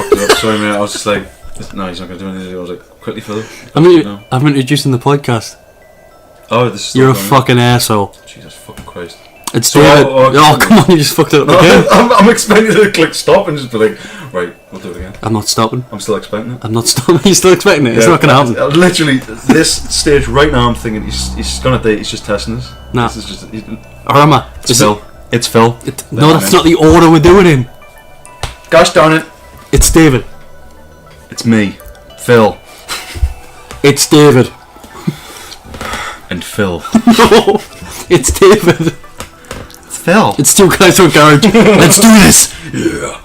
fucked it up. Sorry, mate. I was just like, no, he's not going to do anything. I was like, quickly, Phil. I'm introducing the podcast. Oh, this is. You're a fucking asshole. Jesus fucking Christ. It's David. Come on, you just fucked it up again. I'm expecting to click stop and just be like, right, we'll do it again. I'm not stopping. I'm still expecting it. I'm not stopping. You're still expecting it? Yeah, it's not going to happen. Literally, this stage right now, I'm thinking he's going to date. He's just testing us. Nah. This is just. Or am I? It's Phil. It's Phil. No, that's not the order we're doing it in. Gosh darn it. It's David. It's me. Phil. It's David. And Phil. No, it's David. It's Phil. It's two guys from garage. Let's do this. Yeah.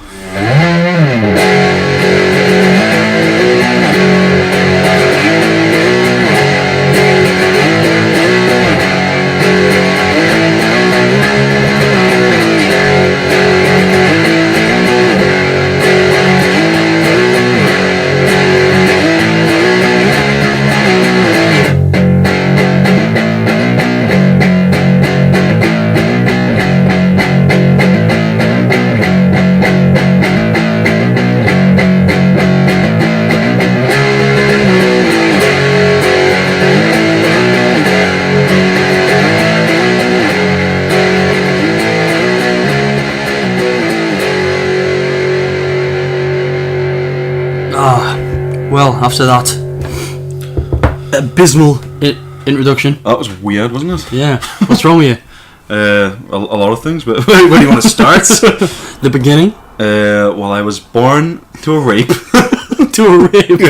Well, after that abysmal introduction. That was weird, wasn't it? Yeah. What's wrong with you? A lot of things, but where do you want to start? The beginning? Well, I was born to a rape. To a rape?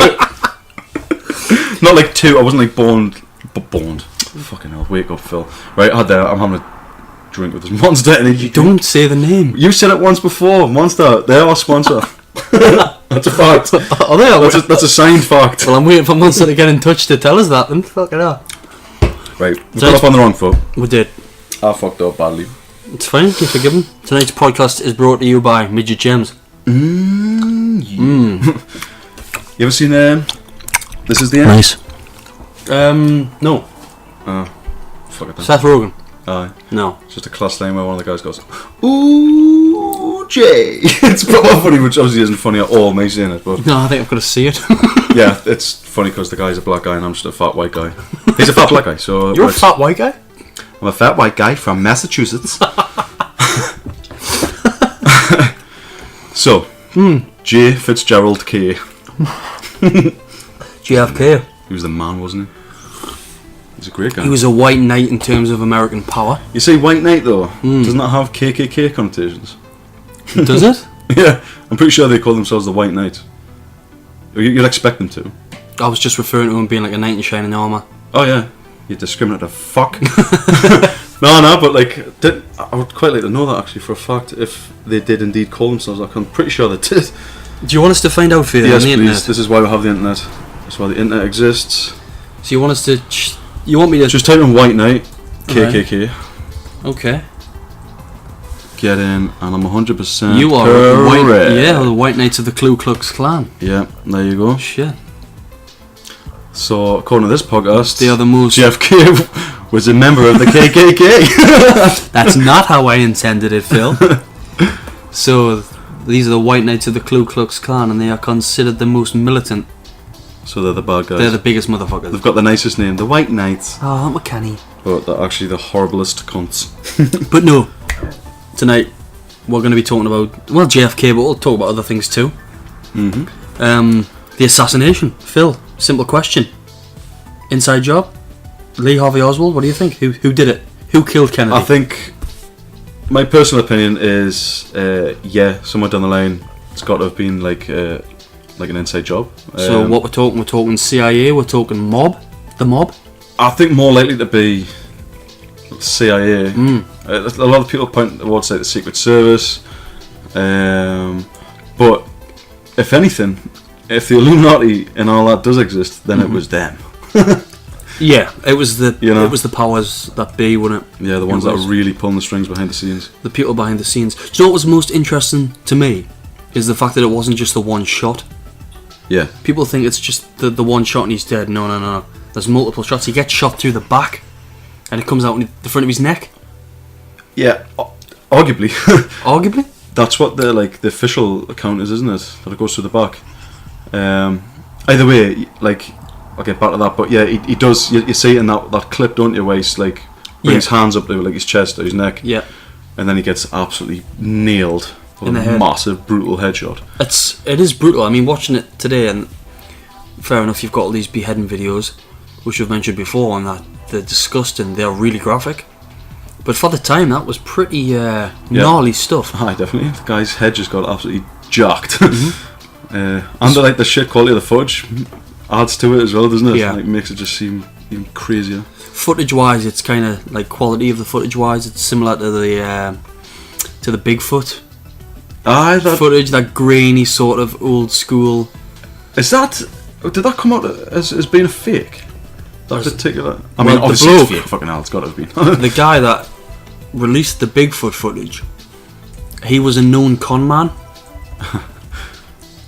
Not like two, I wasn't like born. Fucking hell, wake up, Phil. Right, I'm having a drink with this Monster Energy. Don't say the name. You said it once before, Monster, they're our sponsor. That's a fact. Oh, that's a signed fact. Well, I'm waiting for Monster to get in touch to tell us that then. Fuck it up. Right, we got off on the wrong foot. We did. I fucked up badly. It's fine, you're forgiven. Tonight's podcast is brought to you by Midget Gems. You ever seen This Is the End? Nice. No. Oh, fuck it then. Seth Rogen. Aye. No. It's just a class line where one of the guys goes, "Ooh, Jay." It's proper funny, which obviously isn't funny at all, me saying it, but... No, I think I've got to see it. Yeah, it's funny because the guy's a black guy and I'm just a fat white guy. He's a fat black guy, so... You're a fat white guy? I'm a fat white guy from Massachusetts. So, J. Fitzgerald K. JFK. He was the man, wasn't he? He's a great guy. He was a white knight in terms of American power. You say white knight though, doesn't that have KKK connotations? Does it? Yeah, I'm pretty sure they call themselves the White Knight. You'd expect them to. I was just referring to him being like a knight in shining armour. Oh yeah, you discriminative fuck. No, but like, I would quite like to know that actually for a fact if they did indeed call themselves that. I'm pretty sure they did. Do you want us to find out for you yes, on the please. internet? This is why we have the internet. That's why the internet exists. So you want us to... You want me to... Just type in White Knight, KKK. Right. Okay. Get in, and I'm 100% You are correct. the White Knights of the Ku Klux Klan. Yeah, there you go. Shit. So, according to this podcast, They are the most... JFK was a member of the KKK. That's not how I intended it, Phil. So, these are the White Knights of the Ku Klux Klan, and they are considered the most militant. So they're the bad guys. They're the biggest motherfuckers. They've got the nicest name, the White Knights. Oh, I'm canny. But they're actually the horriblest cunts. But no, tonight we're going to be talking about, well, JFK, but we'll talk about other things too. The assassination. Phil, simple question. Inside job? Lee Harvey Oswald, what do you think? Who did it? Who killed Kennedy? I think my personal opinion is, somewhere down the line, it's got to have been like an inside job. So what we're talking CIA, we're talking mob? The mob? I think more likely to be CIA. A lot of people point towards like the Secret Service, but if anything, if the Illuminati and all that does exist, then it was them. Yeah, it was the powers that be, wasn't it? Yeah, the ones that are really pulling the strings behind the scenes. The people behind the scenes. Do you know what was most interesting to me? Is the fact that it wasn't just the one shot. Yeah. People think it's just the one shot and he's dead. No. There's multiple shots. He gets shot through the back and it comes out in the front of his neck. Yeah, arguably. Arguably? That's what the official account is, isn't it? That it goes through the back. Either way, like, I'll get back to that. But yeah, he does. You see it in that clip, don't you? Where he's like bring his hands up to like his chest or his neck. Yeah. And then he gets absolutely nailed with a massive, brutal headshot. It is brutal. I mean, watching it today, and fair enough, you've got all these beheading videos, which we've mentioned before, and that they're disgusting. They're really graphic. But for the time, that was pretty gnarly stuff. Aye, definitely. The guy's head just got absolutely jacked. And the shit quality of the footage adds to it as well, doesn't it? Yeah. Like, makes it just seem even crazier. Footage-wise, it's kind of like quality of the footage-wise. It's similar to the Bigfoot footage, that grainy sort of old school. Did that come out as being a fake? That particular. I mean, Well, obviously the it's bloke- fake. Fucking hell, it's got to have been. The guy that released the Bigfoot footage, he was a known con man.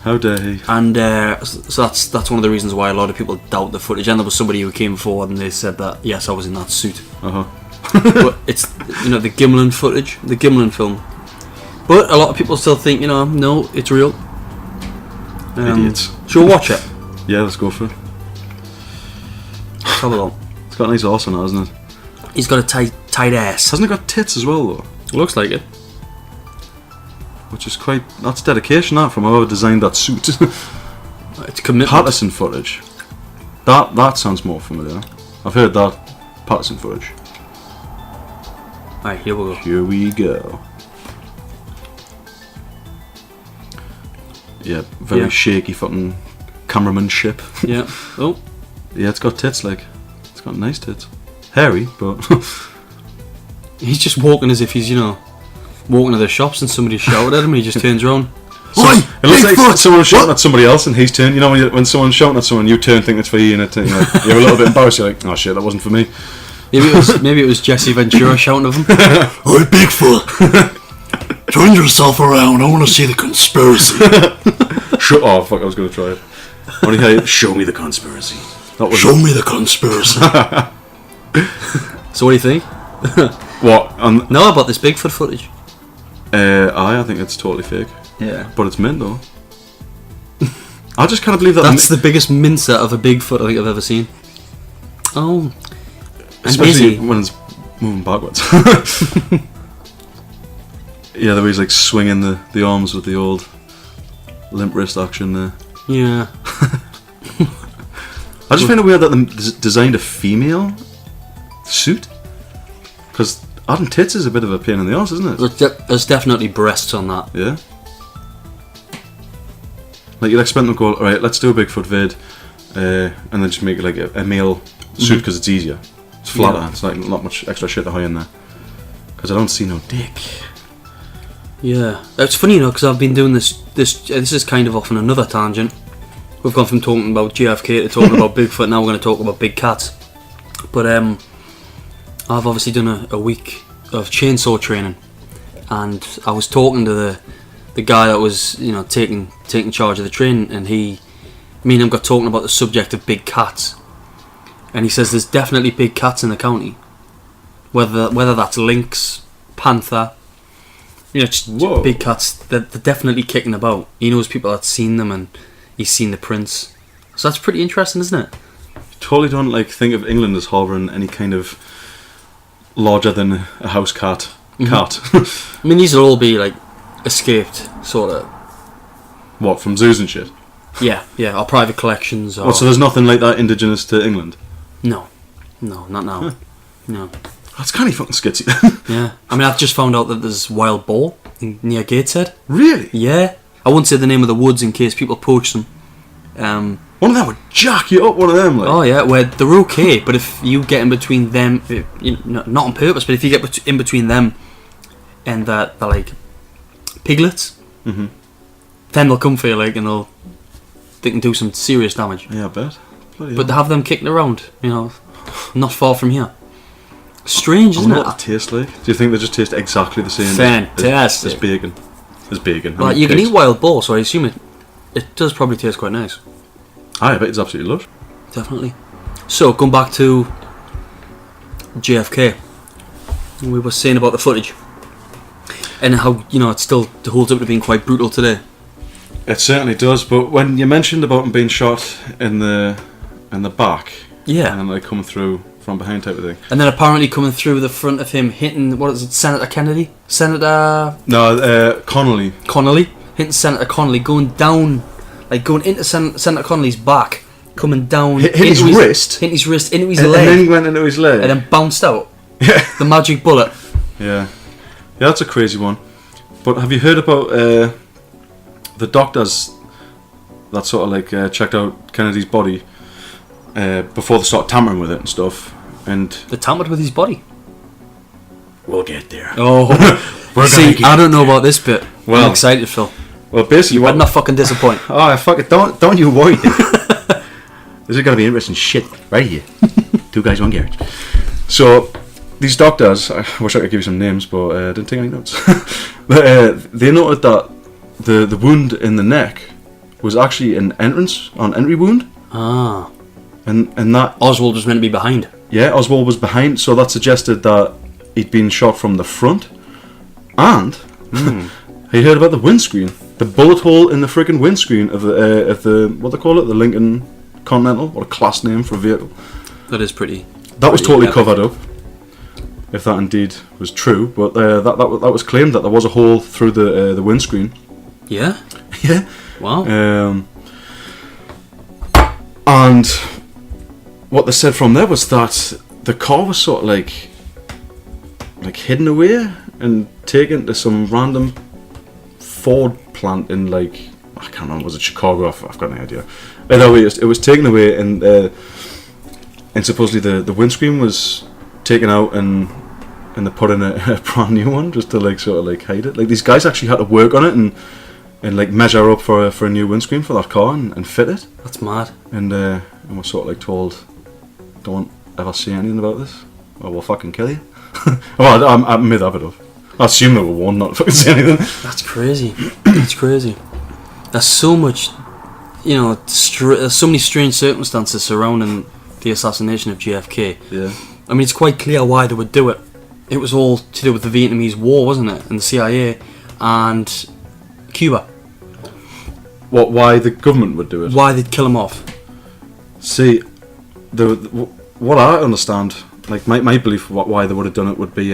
How dare he? And so that's one of the reasons why a lot of people doubt the footage. And there was somebody who came forward and they said that yes, I was in that suit. But it's the Gimlin footage, the Gimlin film. But a lot of people still think no, it's real. Idiots. Shall we watch it? Yeah, let's go for it. Let's have a look. It's got a nice arse on it, hasn't it? He's got a tight ass. Hasn't it got tits as well though? Looks like it. Which is that's dedication, that, from whoever designed that suit. It's commitment. Patterson footage. That sounds more familiar. I've heard that Patterson footage. Alright, here we go. Here we go. Yeah, very shaky fucking cameramanship. Yeah. Oh. Yeah, it's got tits, like. It's got nice tits. Hairy, but... He's just walking as if he's, walking to the shops and somebody shouted at him and he just turns around. So, Oi! it looks like Bigfoot! someone shouting at somebody else and he's turned. You know when someone's shouting at someone, you turn thinking it's for you, and you're a little bit embarrassed. You're like, oh shit, that wasn't for me. Maybe it was Jesse Ventura shouting at him. Oi, Bigfoot! Turn yourself around, I want to see the conspiracy. Oh fuck, I was going to try it. Only how show me the conspiracy. That was Show me the conspiracy. So what do you think? What? No, about this Bigfoot footage. I think it's totally fake. Yeah. But it's mint though. I just can't believe that. That's the biggest mincer of a Bigfoot I think I've ever seen. Oh. Especially when it's moving backwards. Yeah, the way he's like swinging the arms with the old limp wrist action there. Yeah. I just find it weird that they designed a female suit. Because adding tits is a bit of a pain in the arse, isn't it? There's definitely breasts on that. Yeah. Like you'd expect them to go, alright, let's do a Bigfoot vid, and then just make it like a male suit because it's easier. It's flatter. Yeah. It's like not much extra shit to hide in there. Because I don't see no dick. Yeah. It's funny, because I've been doing this is kind of off on another tangent. We've gone from talking about JFK to talking about Bigfoot. Now we're going to talk about big cats. But I've obviously done a week of chainsaw training, and I was talking to the guy that was taking charge of the training, and me and him got talking about the subject of big cats, and he says there's definitely big cats in the county, whether that's lynx, panther, just big cats. They're definitely kicking about. He knows people that's seen them, and he's seen the prints. So that's pretty interesting, isn't it? Totally don't think of England as harbouring any kind of larger than a house cat. I mean, these will all be like escaped, sort of. What, from zoos and shit? Yeah, or private collections. Or... What, so there's nothing like that indigenous to England? No, not now. Huh. No. That's kind of fucking skitsy. Yeah, I mean, I've just found out that there's wild boar near Gateshead. Really? Yeah, I won't say the name of the woods in case people poach them. One of them would jack you up, one of them. Like. Oh yeah, where they're okay, but if you get in between them, not on purpose, but if you get in between them and the like piglets, mm-hmm. then they'll come for you, and they can do some serious damage. Yeah, I bet. But they have them kicking around, not far from here. Strange, isn't it? What they taste like? Do you think they just taste exactly the same? Fantastic. As bacon. As bacon. Well, you can eat wild boar, so I assume it does probably taste quite nice. I bet it's absolutely lush. Definitely. So, going back to JFK, we were saying about the footage. And how, it still holds up to being quite brutal today. It certainly does. But when you mentioned about him being shot in the back, Yeah. and like coming through from behind type of thing. And then apparently coming through the front of him, hitting, what is it, Senator Kennedy? Connolly. Connolly? Hitting Senator Connolly, going down, like going into Senator Connolly's back, coming down. Hit his wrist. Hitting his wrist, into his And leg. then he went into his leg. And then bounced out. Yeah. The magic bullet. Yeah, that's a crazy one. But have you heard about the doctors that sort of like checked out Kennedy's body before they started tampering with it and stuff? And They tampered with his body. we'll get there. Oh, see, I don't know about this bit. Well- I'm excited, Phil. Well, basically, You better not fucking disappoint. Oh, fuck it! Don't you worry. This is gonna be interesting shit right here. Two guys, one garage. So these doctors, I wish I could give you some names, but I didn't take any notes. But they noted that the wound in the neck was actually an entry wound, Ah. and that Oswald was meant to be behind. Oswald was behind, so that suggested that he'd been shot from the front. And he heard about the windscreen, the bullet hole in the freaking windscreen of the what they call it, the Lincoln Continental, what a class name for a vehicle. That is pretty. That was totally epic. covered up, if that indeed was true. But that was claimed that there was a hole through the windscreen. Yeah? Yeah. Wow. And what they said from there was that the car was sort of like hidden away and taken to some random Ford plant in I can't remember, was it Chicago? I've got no idea. Either way, it was taken away and supposedly the windscreen was taken out and they put in a brand new one just to sort of hide it. Like these guys actually had to work on it and measure up for a new windscreen for that car and fit it. That's mad. And we're sort of told, don't ever say anything about this or we'll fucking kill you. Well, I made that bit up. I assume they were warned not to fucking say anything. That's crazy. That's crazy. There's so much, there's so many strange circumstances surrounding the assassination of JFK. Yeah. I mean, it's quite clear why they would do it. It was all to do with the Vietnamese War, wasn't it? And the CIA and Cuba. Why the government would do it? Why they'd kill him off. See, what I understand, my belief why they would have done it would be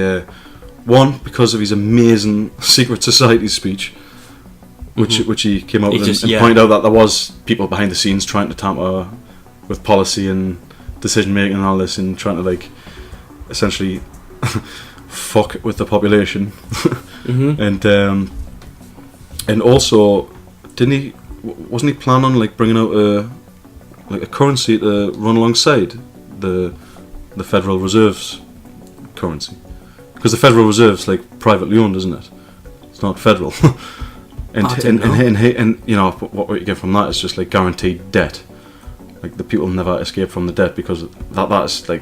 one, because of his amazing secret society speech, which he came out with and pointed out that there was people behind the scenes trying to tamper with policy and decision making and all this, and trying to essentially fuck with the population. And also, wasn't he planning on bringing out a currency to run alongside the Federal Reserve's currency? Because the Federal Reserve's privately owned, isn't it? It's not federal. And what you get from that is just guaranteed debt. The people never escape from the debt, because that is a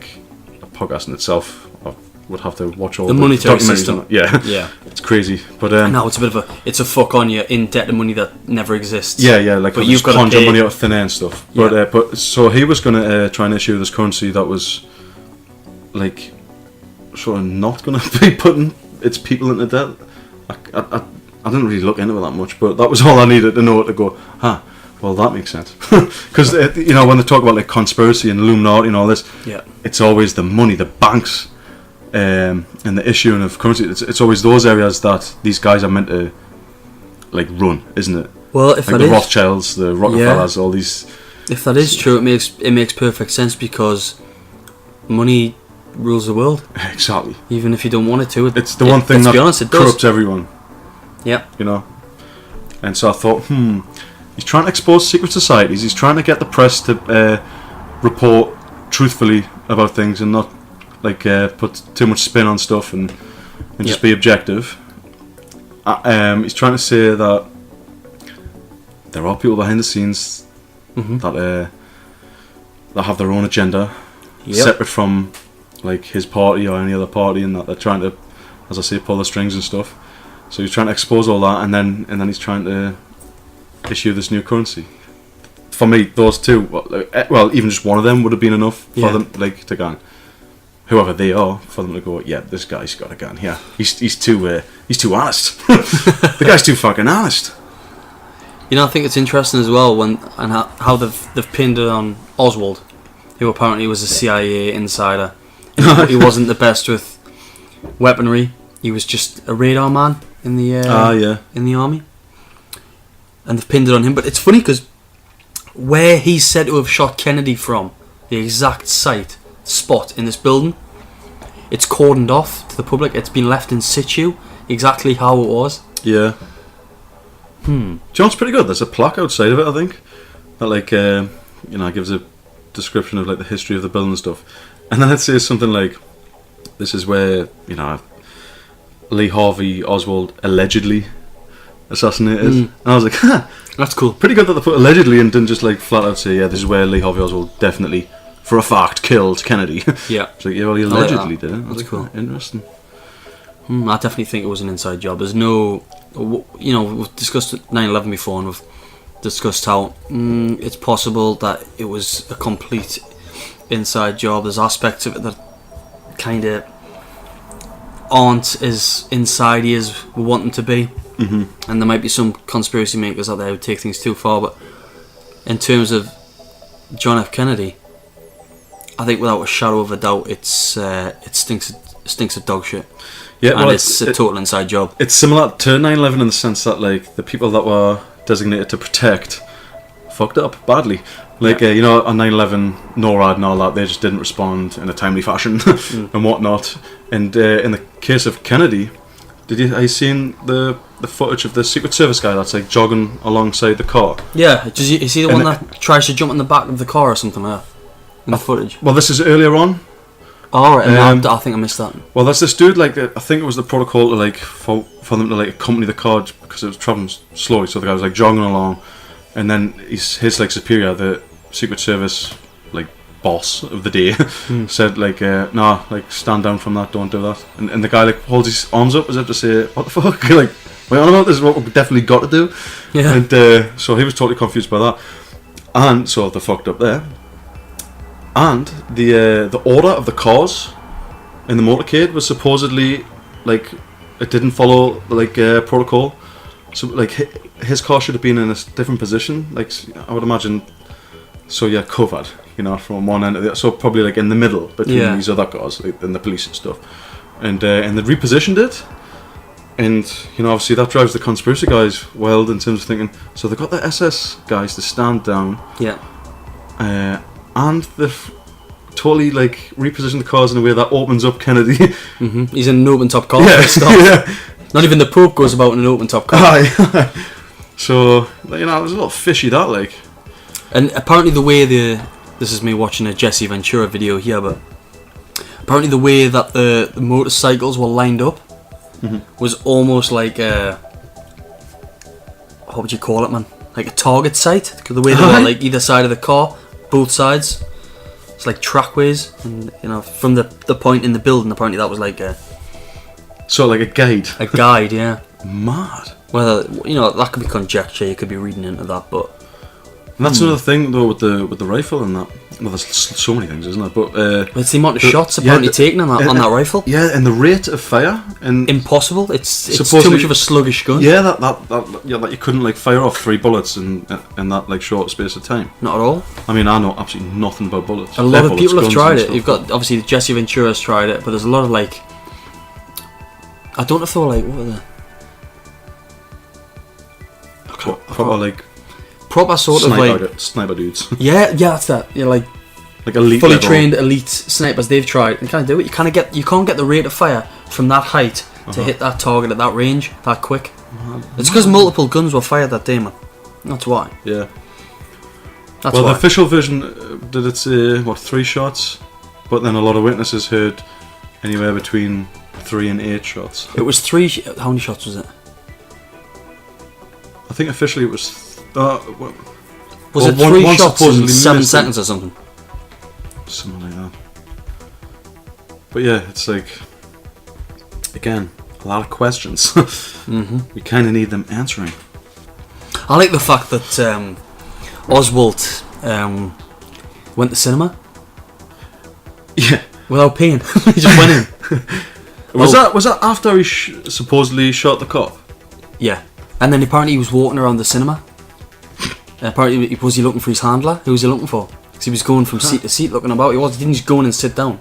podcast in itself. I would have to watch all the monetary system. Yeah, it's crazy. But no, it's a fuck on you in debt to money that never exists. Yeah, but you've got to conjure pay money out of thin air and stuff. Yeah. But so he was going to try and issue this currency that was sort of not going to be putting its people into debt. I didn't really look into it that much, but that was all I needed to know to go, well, that makes sense. Because when they talk about conspiracy and Illuminati and all this, it's always the money, the banks, and the issuing of currency. It's always those areas that these guys are meant to run, isn't it? Well, if that the is Rothschilds, the Rockefellers, all these. If that is true, it makes perfect sense, because money rules the world. Exactly. Even if you don't want it to, it's the one thing that it corrupts does. everyone. Yeah. And so I thought, he's trying to expose secret societies. He's trying to get the press to report truthfully about things and not put too much spin on stuff and just be objective. He's trying to say that there are people behind the scenes that have their own agenda, separate from his party or any other party, and that they're trying to, as I say, pull the strings and stuff. So he's trying to expose all that, and then he's trying to issue this new currency. For me, those two, well, even just one of them would have been enough for them to go. whoever they are, for them to go, yeah, this guy's got a gun. Yeah, he's too honest. The guy's too fucking honest. You know, I think it's interesting as well how they've pinned it on Oswald, who apparently was a CIA insider. He wasn't the best with weaponry. He was just a radar man in the in the army, and they've pinned it on him. But it's funny because where he's said to have shot Kennedy from, the exact spot in this building, it's cordoned off to the public. It's been left in situ, exactly how it was. Yeah. John's pretty good. There's a plaque outside of it, I think, that gives a description of like the history of the building and stuff. And then it says something like, "This is where Lee Harvey Oswald allegedly assassinated." And I was like, that's cool. Pretty good that they put allegedly and didn't just like flat out say, "Yeah, this is where Lee Harvey Oswald definitely, for a fact, killed Kennedy." Yeah. It's like, yeah, well, he allegedly did it. That's cool. Interesting. I definitely think it was an inside job. There's no, we've discussed 9/11 before, and we've discussed how it's possible that it was a complete inside job. There's aspects of it that kind of aren't as inside as we want them to be, and there might be some conspiracy makers out there who take things too far. But in terms of John F. Kennedy, I think without a shadow of a doubt, it stinks of dog shit. Yeah, and it's a total inside job. It's similar to 9/11 in the sense that like the people that were designated to protect fucked up badly. Like on 9/11, NORAD and all that, they just didn't respond in a timely fashion and whatnot. And in the case of Kennedy, have you seen the footage of the Secret Service guy that's like jogging alongside the car? Yeah, you see the one that tries to jump in the back of the car or something like that in the footage? Well, this is earlier on. Oh, right, I think I missed that. Well, that's this dude, like, I think it was the protocol to, like, for them to, like, accompany the car because it was travelling slowly, so the guy was, like, jogging along, and then his like, superior, the Secret Service, like, boss of the day, said, like, nah, like, stand down from that, don't do that. And the guy, like, holds his arms up as if to say, what the fuck? Like, wait on about this is what we've definitely got to do. Yeah. And so he was totally confused by that. And so they fucked up there. And the order of the cars in the motorcade was supposedly like it didn't follow like protocol. So like his car should have been in a different position. Like I would imagine. So yeah, covered. From one end to the other. So probably like in the middle between these other cars, like, and the police and stuff. And they repositioned it. And obviously that drives the conspiracy guys wild in terms of thinking. So they got the SS guys to stand down. Yeah. And they've totally like repositioned the cars in a way that opens up Kennedy. He's in an open top car. Yeah. Not even the Pope goes about in an open top car. So it was a little fishy that like. And apparently the way this is me watching a Jesse Ventura video here, but apparently the way that the motorcycles were lined up was almost like what would you call it, man? Like a target site. The way they were like either side of the car. Both sides. It's like trackways, and from the point in the building, apparently that was like a like a guide. A guide, yeah. Mad. Whether that could be conjecture. You could be reading into that, but and that's another thing though with the rifle and that. Well, there's so many things, isn't there? But it's the amount of shots apparently taken on that rifle. Yeah, and the rate of fire and impossible. It's too much of a sluggish gun. Yeah, that you couldn't like fire off 3 bullets in that like short space of time. Not at all. I mean, I know absolutely nothing about bullets. A lot of people have tried it. You've got obviously Jesse Ventura's tried it, but there's a lot of like. I don't know if they were like what were they? Proper sort sniper, of like sniper dudes. Yeah, that's that. Yeah, like elite fully level. Trained elite snipers. They've tried and can't do it. You can't get the rate of fire from that height to hit that target at that range that quick. It's because multiple guns were fired that day, man. That's why. Yeah. That's well, why. the official version did it say 3 shots, but then a lot of witnesses heard anywhere between 3 and 8 shots. It was 3. How many shots was it? I think officially it was. Was it 3 shots in 7 seconds or something? Something like that. But yeah, it's like again a lot of questions. We kind of need them answering. I like the fact that Oswald went to cinema. Yeah. without paying. He just went in. Was that after he supposedly shot the cop? Yeah. And then apparently he was walking around the cinema. Apparently, was he looking for his handler? Who was he looking for? Because he was going from seat to seat looking about. He didn't just go in and sit down.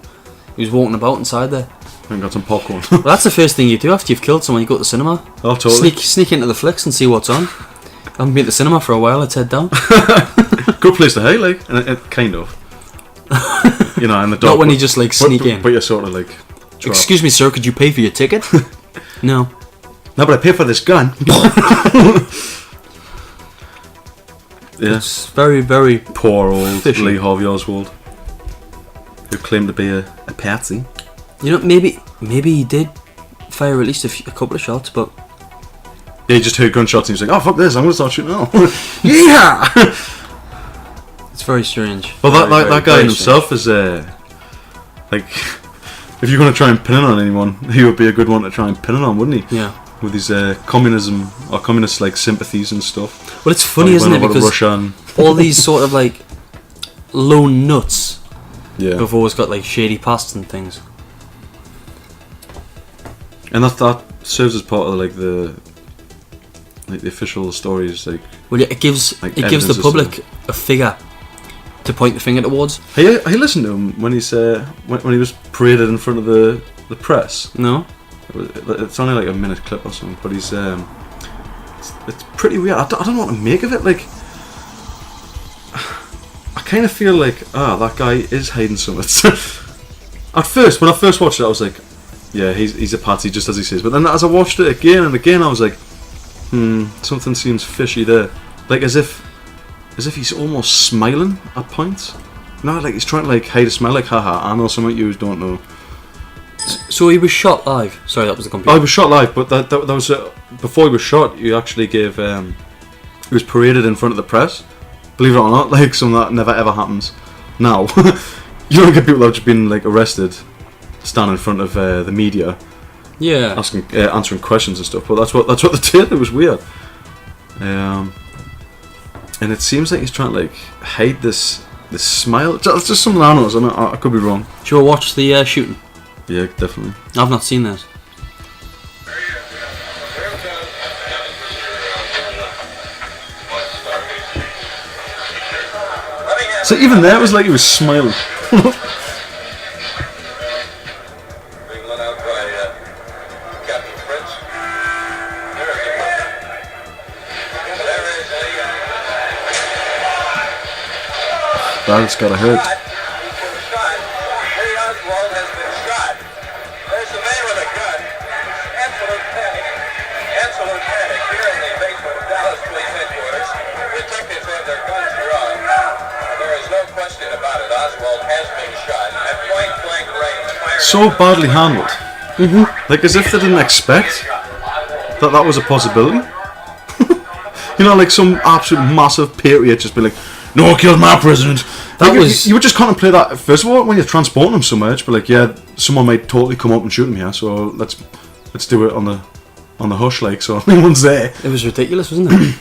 He was walking about inside there. And got some popcorn. Well, that's the first thing you do after you've killed someone. You go to the cinema. Oh, totally. Sneak into the flicks and see what's on. I haven't been at the cinema for a while. Let's head down. Good place to hide, like, and it kind of. You know, in the dark. Not when you just like sneak in. But you're sort of like. Trapped. Excuse me, sir. Could you pay for your ticket? No. No, but I pay for this gun. Yeah. It's very, very poor old fishy. Lee Harvey Oswald, who claimed to be a patsy. You know, maybe he did fire at least a couple of shots, but yeah, he just heard gunshots and he's like, "Oh fuck this! I'm gonna start shooting now." Yeah. It's very strange. Well, that guy very himself is like, if you're gonna try and pin it on anyone, he would be a good one to try and pin it on, wouldn't he? Yeah. With his communism or communist like sympathies and stuff. Well, it's funny, isn't it? Because all these sort of like lone nuts have always got like shady pasts and things. And that serves as part of like the official stories, like. Well, yeah, it gives the public a figure to point the finger towards. Hey, I listened to him when he's when he was paraded in front of the press. No. It's only like a minute clip or something, but he's it's pretty weird. I don't know what to make of it. Like, I kind of feel like that guy is hiding something. At first, when I first watched it, I was like, yeah, he's a patsy, just as he says. But then as I watched it again and again, I was like, something seems fishy there. Like as if he's almost smiling at points. No, like he's trying to like hide a smile, like haha, I know something you don't know. So he was shot live. Sorry, that was the computer. Oh, he was shot live, but that was before he was shot. You actually gave he was paraded in front of the press. Believe it or not, like something that never ever happens now. You don't get people that have just been like arrested, stand in front of the media, asking answering questions and stuff. But that's what they did. It was weird. And it seems like he's trying to like hide this smile. It's just something I know. I could be wrong. Should we watch the shooting? Yeah, definitely. I've not seen this. So even there, it was like he was smiling. Being let out by Captain Fritz. That's gotta hurt. So badly handled. Like as if they didn't expect that was a possibility. You know, like some absolute massive patriot just be like, "No, I killed my president." You would just contemplate that first of all when you're transporting him somewhere. Just be like, "Yeah, someone might totally come up and shoot him here, so let's do it on the hush, like so no one's there." It was ridiculous, wasn't it?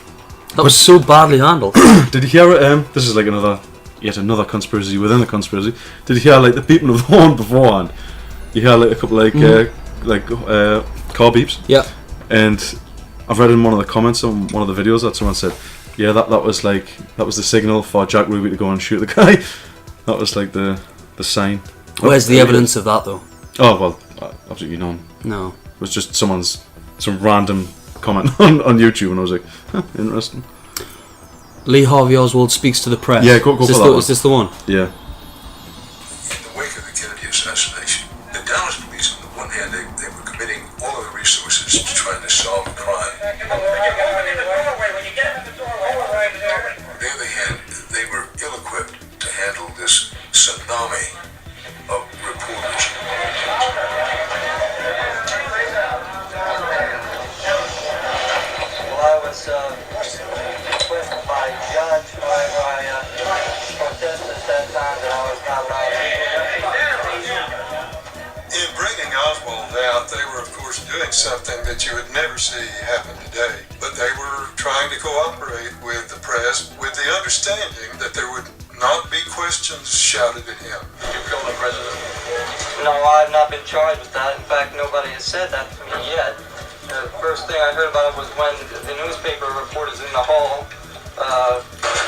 That was so badly handled. Did you hear it? This is like yet another conspiracy within the conspiracy. Did you hear like the beeping of the horn beforehand? You hear like a couple car beeps. Yeah. And I've read in one of the comments on one of the videos that someone said, yeah, that was the signal for Jack Ruby to go and shoot the guy. That was like the sign. Where's the evidence of that though? Oh well, absolutely none. No. It was just some random comment on YouTube, and I was like, interesting. Lee Harvey Oswald speaks to the press. Yeah, go for that one. Is this the one? Yeah. In the wake of the Kennedy assassination, the Dallas police, on the one hand, they were committing all of the resources to trying to solve the crime. On the other hand, they were ill-equipped to handle this tsunami of reporters. Well, I was with my judge by protesters that time that I was not allowed to. In bringing Oswald out, they were, of course, doing something that you would never see happen today. But they were trying to cooperate with the press with the understanding that there would not be questions shouted at him. You killed the president? No, I've not been charged with that. In fact, nobody has said that to me yet. The first thing I heard about it was when the newspaper reporters in the hall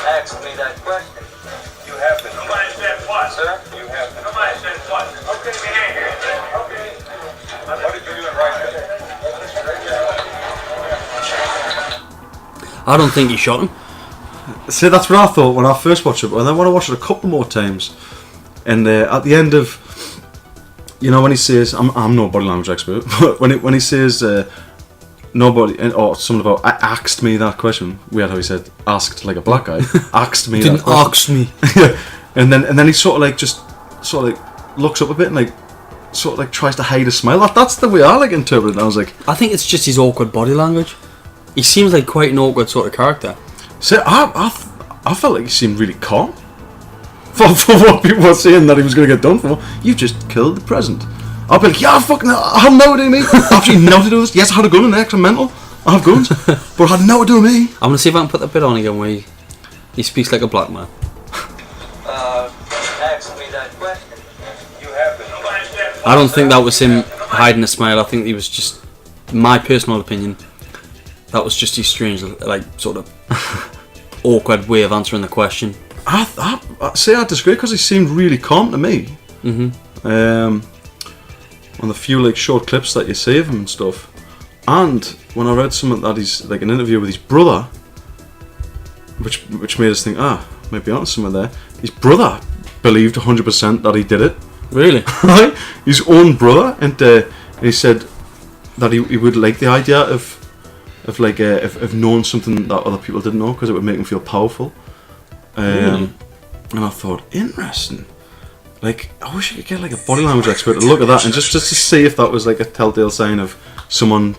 asked me that question. You have been. Nobody said what? Sir? You have been. Nobody said what? Okay, behave. Okay. What did you do in right there? I don't think he shot him. See, that's what I thought when I first watched it, and then when I watched it a couple more times, and at the end of, you know, when he says, I'm no body language expert, but when he says nobody, or something about, I asked me that question, weird how he said asked like a black guy, asked me Didn't that ask me. yeah, and then he sort of like looks up a bit and like sort of like tries to hide a smile. That's the way I like interpret it. I was like, I think it's just his awkward body language. He seems like quite an awkward sort of character. so I felt like he seemed really calm for what people were saying that he was going to get done for. You've just killed the president. I'll be like, yeah, fucking, I have no idea, mate. Absolutely nothing to do with this. Yes, I had a gun in there 'cause I'm mental. I have guns, but it had nothing to do with me. I'm gonna see if I can put that bit on again where he speaks like a black man. Asked me that question. You have been. Nobody said what? I don't think that was him hiding a smile. I think he was just, my personal opinion, that was just his strange, like, sort of awkward way of answering the question. I disagree because he seemed really calm to me. Mm-hmm. On the few like short clips that you see of him and stuff, and when I read something that he's like an interview with his brother, which made us think, maybe on somewhere there. His brother believed 100% that he did it. Really? Right? His own brother, and he said that he would like the idea of knowing something that other people didn't know because it would make him feel powerful. Really? And I thought, interesting. Like, I wish I could get like a body language expert to look at that and just to see if that was like a telltale sign of someone,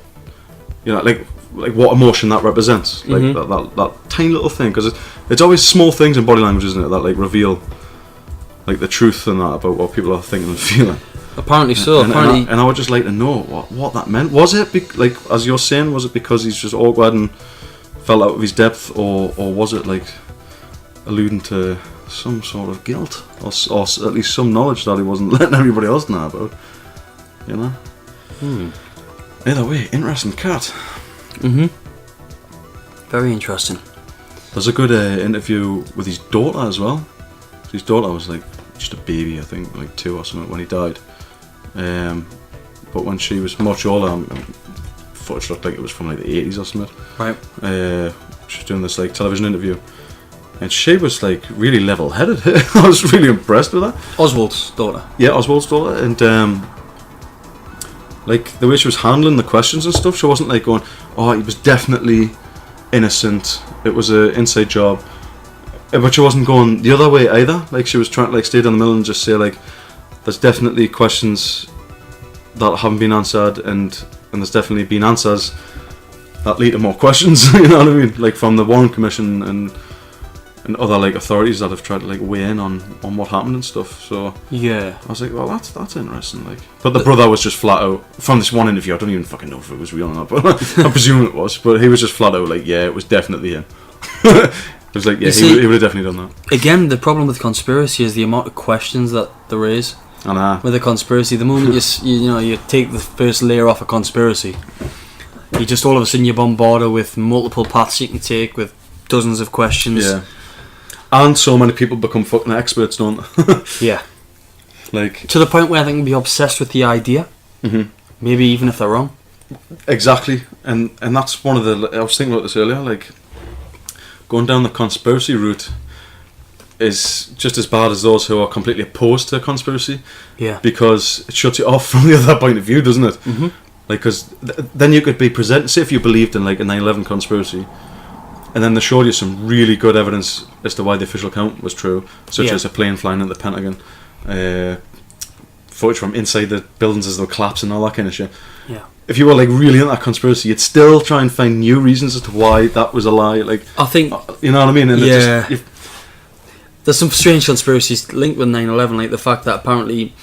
you know, like what emotion that represents, like that tiny little thing. Because it's always small things in body language, isn't it, that like reveal like the truth and that about what people are thinking and feeling. Apparently so. And I would just like to know what that meant. Was it like, as you're saying, was it because he's just awkward and fell out of his depth, or was it like alluding to some sort of guilt, or at least some knowledge that he wasn't letting everybody else know about, you know? Either way, interesting cat. Very interesting. There's a good interview with his daughter as well. His daughter was like just a baby, I think, like 2 or something when he died. But when she was much older, footage looked like it was from like the 80s or something. Right. She was doing this like television interview, and she was like really level-headed. I was really impressed with her. Oswald's daughter. Yeah, Oswald's daughter, and like the way she was handling the questions and stuff. She wasn't like going, "Oh, he was definitely innocent. It was an inside job," but she wasn't going the other way either. Like she was trying to like stay down the middle and just say like, "There's definitely questions that haven't been answered, and there's definitely been answers that lead to more questions." You know what I mean? Like from the Warren Commission and other like authorities that have tried to like weigh in on what happened and stuff. So Yeah. I was like, well, that's interesting. Like, but the brother was just flat out from this one interview. I don't even fucking know if it was real or not, but I presume it was. But he was just flat out like, yeah, it was definitely him. It was like, yeah, he would have definitely done that. Again, the problem with conspiracy is the amount of questions that there is. With a conspiracy, the moment you take the first layer off a conspiracy, you just all of a sudden you're bombarded with multiple paths you can take with dozens of questions. Yeah. And so many people become fucking experts, don't they? Yeah. Like to the point where they can be obsessed with the idea. Mm-hmm. Maybe even if they're wrong. Exactly, and that's one of the. I was thinking about this earlier. Like going down the conspiracy route is just as bad as those who are completely opposed to a conspiracy. Yeah. Because it shuts you off from the other point of view, doesn't it? Mm-hmm. Like, because then you could be presented. Say if you believed in like a 9/11 conspiracy, and then they showed you some really good evidence as to why the official account was true, such as a plane flying at the Pentagon, footage from inside the buildings as they were collapsing, all that kind of shit. Yeah. If you were like really into that conspiracy, you'd still try and find new reasons as to why that was a lie. Like, I think, you know what I mean? And yeah. There's some strange conspiracies linked with 9/11, like the fact that apparently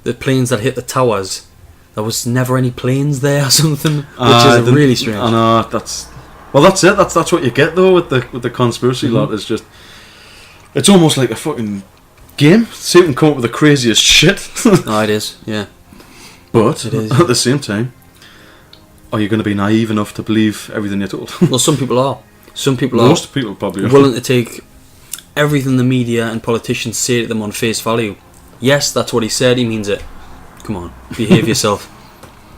the planes that hit the towers, there was never any planes there or something, which is really strange. I know, that's it. That's what you get though with the conspiracy lot. Is just, it's almost like a fucking game. See if we can come up with the craziest shit. Oh, it is. Yeah. But It is. at the same time, are you going to be naive enough to believe everything you're told? Well, some people are. Some people are Most people probably are. willing to take everything the media and politicians say to them on face value. Yes, that's what he said. He means it. Come on, behave yourself.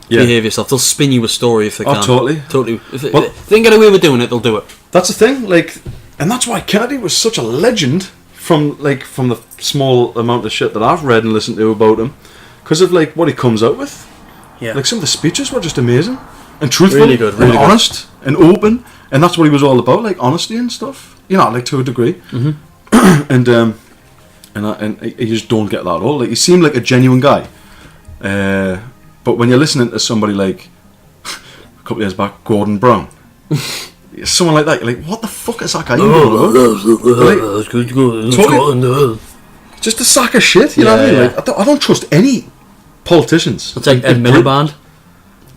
Yeah. Behave yourself. They'll spin you a story if they Oh, can. totally. Totally. If Well- they can get away with doing it, they'll do it. That's the thing, like, and that's why Kennedy was such a legend from the small amount of shit that I've read and listened to about him, because of like what he comes out with. Yeah. Like some of the speeches were just amazing and truthful, Really good, really and good. honest and open, and that's what he was all about, like honesty and stuff. You know, like to a degree. Mm-hmm. and you just don't get that at all. Like he seemed like a genuine guy, but when you're listening to somebody like a couple of years back, Gordon Brown. Someone like that, you're like, what the fuck is that guy doing? Just a sack of shit, you know what I mean? Yeah, Like, I don't trust any politicians. It's like Ed Miliband.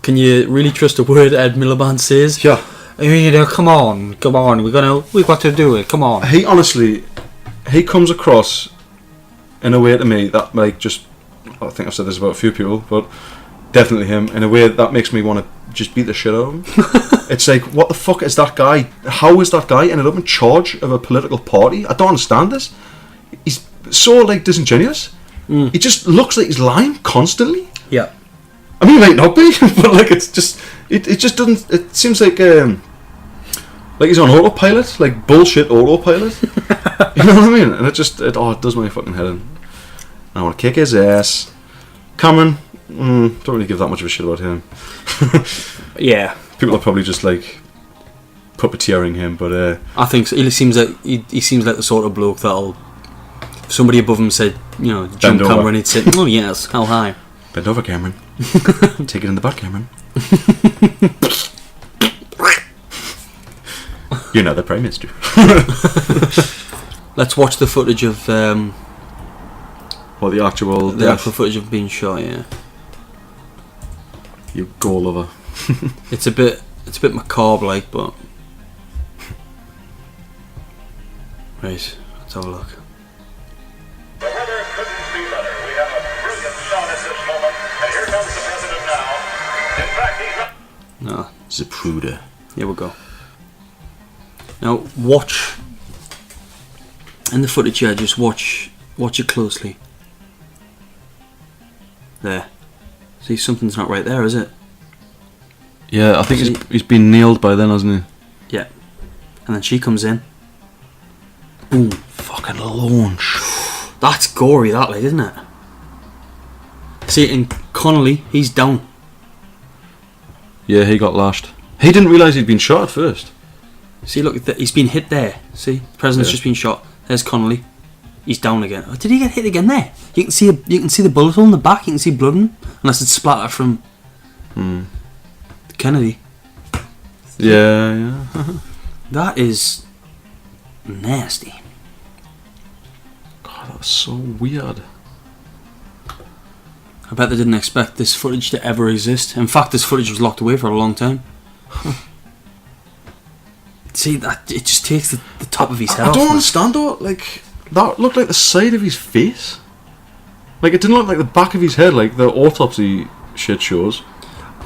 Can you really trust a word Ed Miliband says? Yeah. You know, come on, we've got to do it. Come on. He honestly, he comes across in a way to me that like just, I think I've said this about a few people, but definitely him, in a way that makes me want to just beat the shit out of him. It's like, what the fuck is that guy? How is that guy ended up in charge of a political party? I don't understand this. He's so like disingenuous. He just looks like he's lying constantly. Yeah. I mean, he might not be, but like it just doesn't. It seems like he's on autopilot, like bullshit autopilot. You know what I mean? And it does my fucking head in. I want to kick his ass. Cameron, don't really give that much of a shit about him. Yeah. People are probably just like puppeteering him, but I think so. He seems like he seems like the sort of bloke that'll. If somebody above him said, you know, jump over. Cameron, he'd say, "Oh yes, how high?" bend over, Cameron. Take it in the butt, Cameron. You're not the Prime Minister. Let's watch the footage of What the actual the death? actual footage of being shot. Yeah, You go lover. it's a bit macabre, like, but right. Let's have a look. The weather couldn't be better. We have a brilliant shot at this moment, and here comes the president now. In fact, he's not. No, Zapruder. here we go. Now watch in the footage here. Just watch it closely. There. See, something's not right there, is it? Yeah, I think he's been nailed by then, hasn't he? Yeah. And then she comes in. Boom. Fucking launch. That's gory, that, like, isn't it? See, and Connolly, he's down. Yeah, he got lashed. He didn't realise he'd been shot at first. See, look, he's been hit there. See, the president's just been shot. There's Connolly. He's down again. Oh, did he get hit again there? You can see the bullet hole in the back. You can see blood in him, unless it's splattered from Kennedy. Yeah. That is nasty. God, that's so weird. I bet they didn't expect this footage to ever exist. In fact, this footage was locked away for a long time. See, that it just takes the top of his head I off. don't man. understand though. Like that looked like the side of his face. Like it didn't look like the back of his head, like the autopsy shit shows.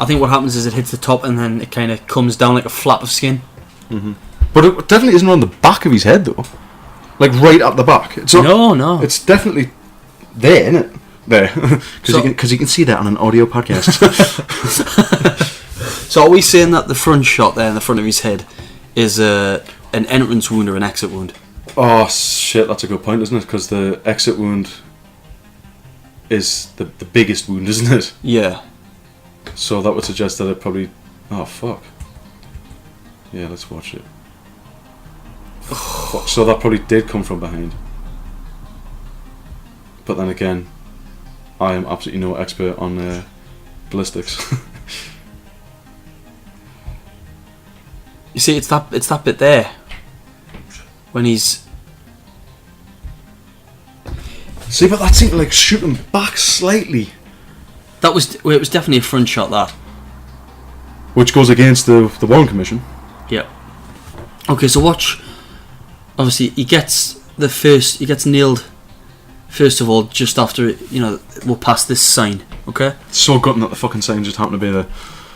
I think what happens is it hits the top and then it kind of comes down like a flap of skin. But it definitely isn't on the back of his head though. Like right at the back. It's not, No. It's definitely there, isn't it? There, because you can see that on an audio podcast. So are we saying that the front shot there in the front of his head is an entrance wound or an exit wound? Oh shit, that's a good point, isn't it? Because the exit wound is the biggest wound, isn't it? Yeah. So that would suggest that it probably. Oh fuck. Yeah, let's watch it. Fuck, so that probably did come from behind. But then again, I am absolutely no expert on ballistics. You see, it's that bit there when he's. See, but that seemed to like shoot him back slightly, It was definitely a front shot. That. which goes against the Warren Commission. Yeah. Okay, so watch. Obviously, he gets nailed First of all, just after it, we'll pass this sign, okay? It's so gutting that the fucking sign just happened to be there.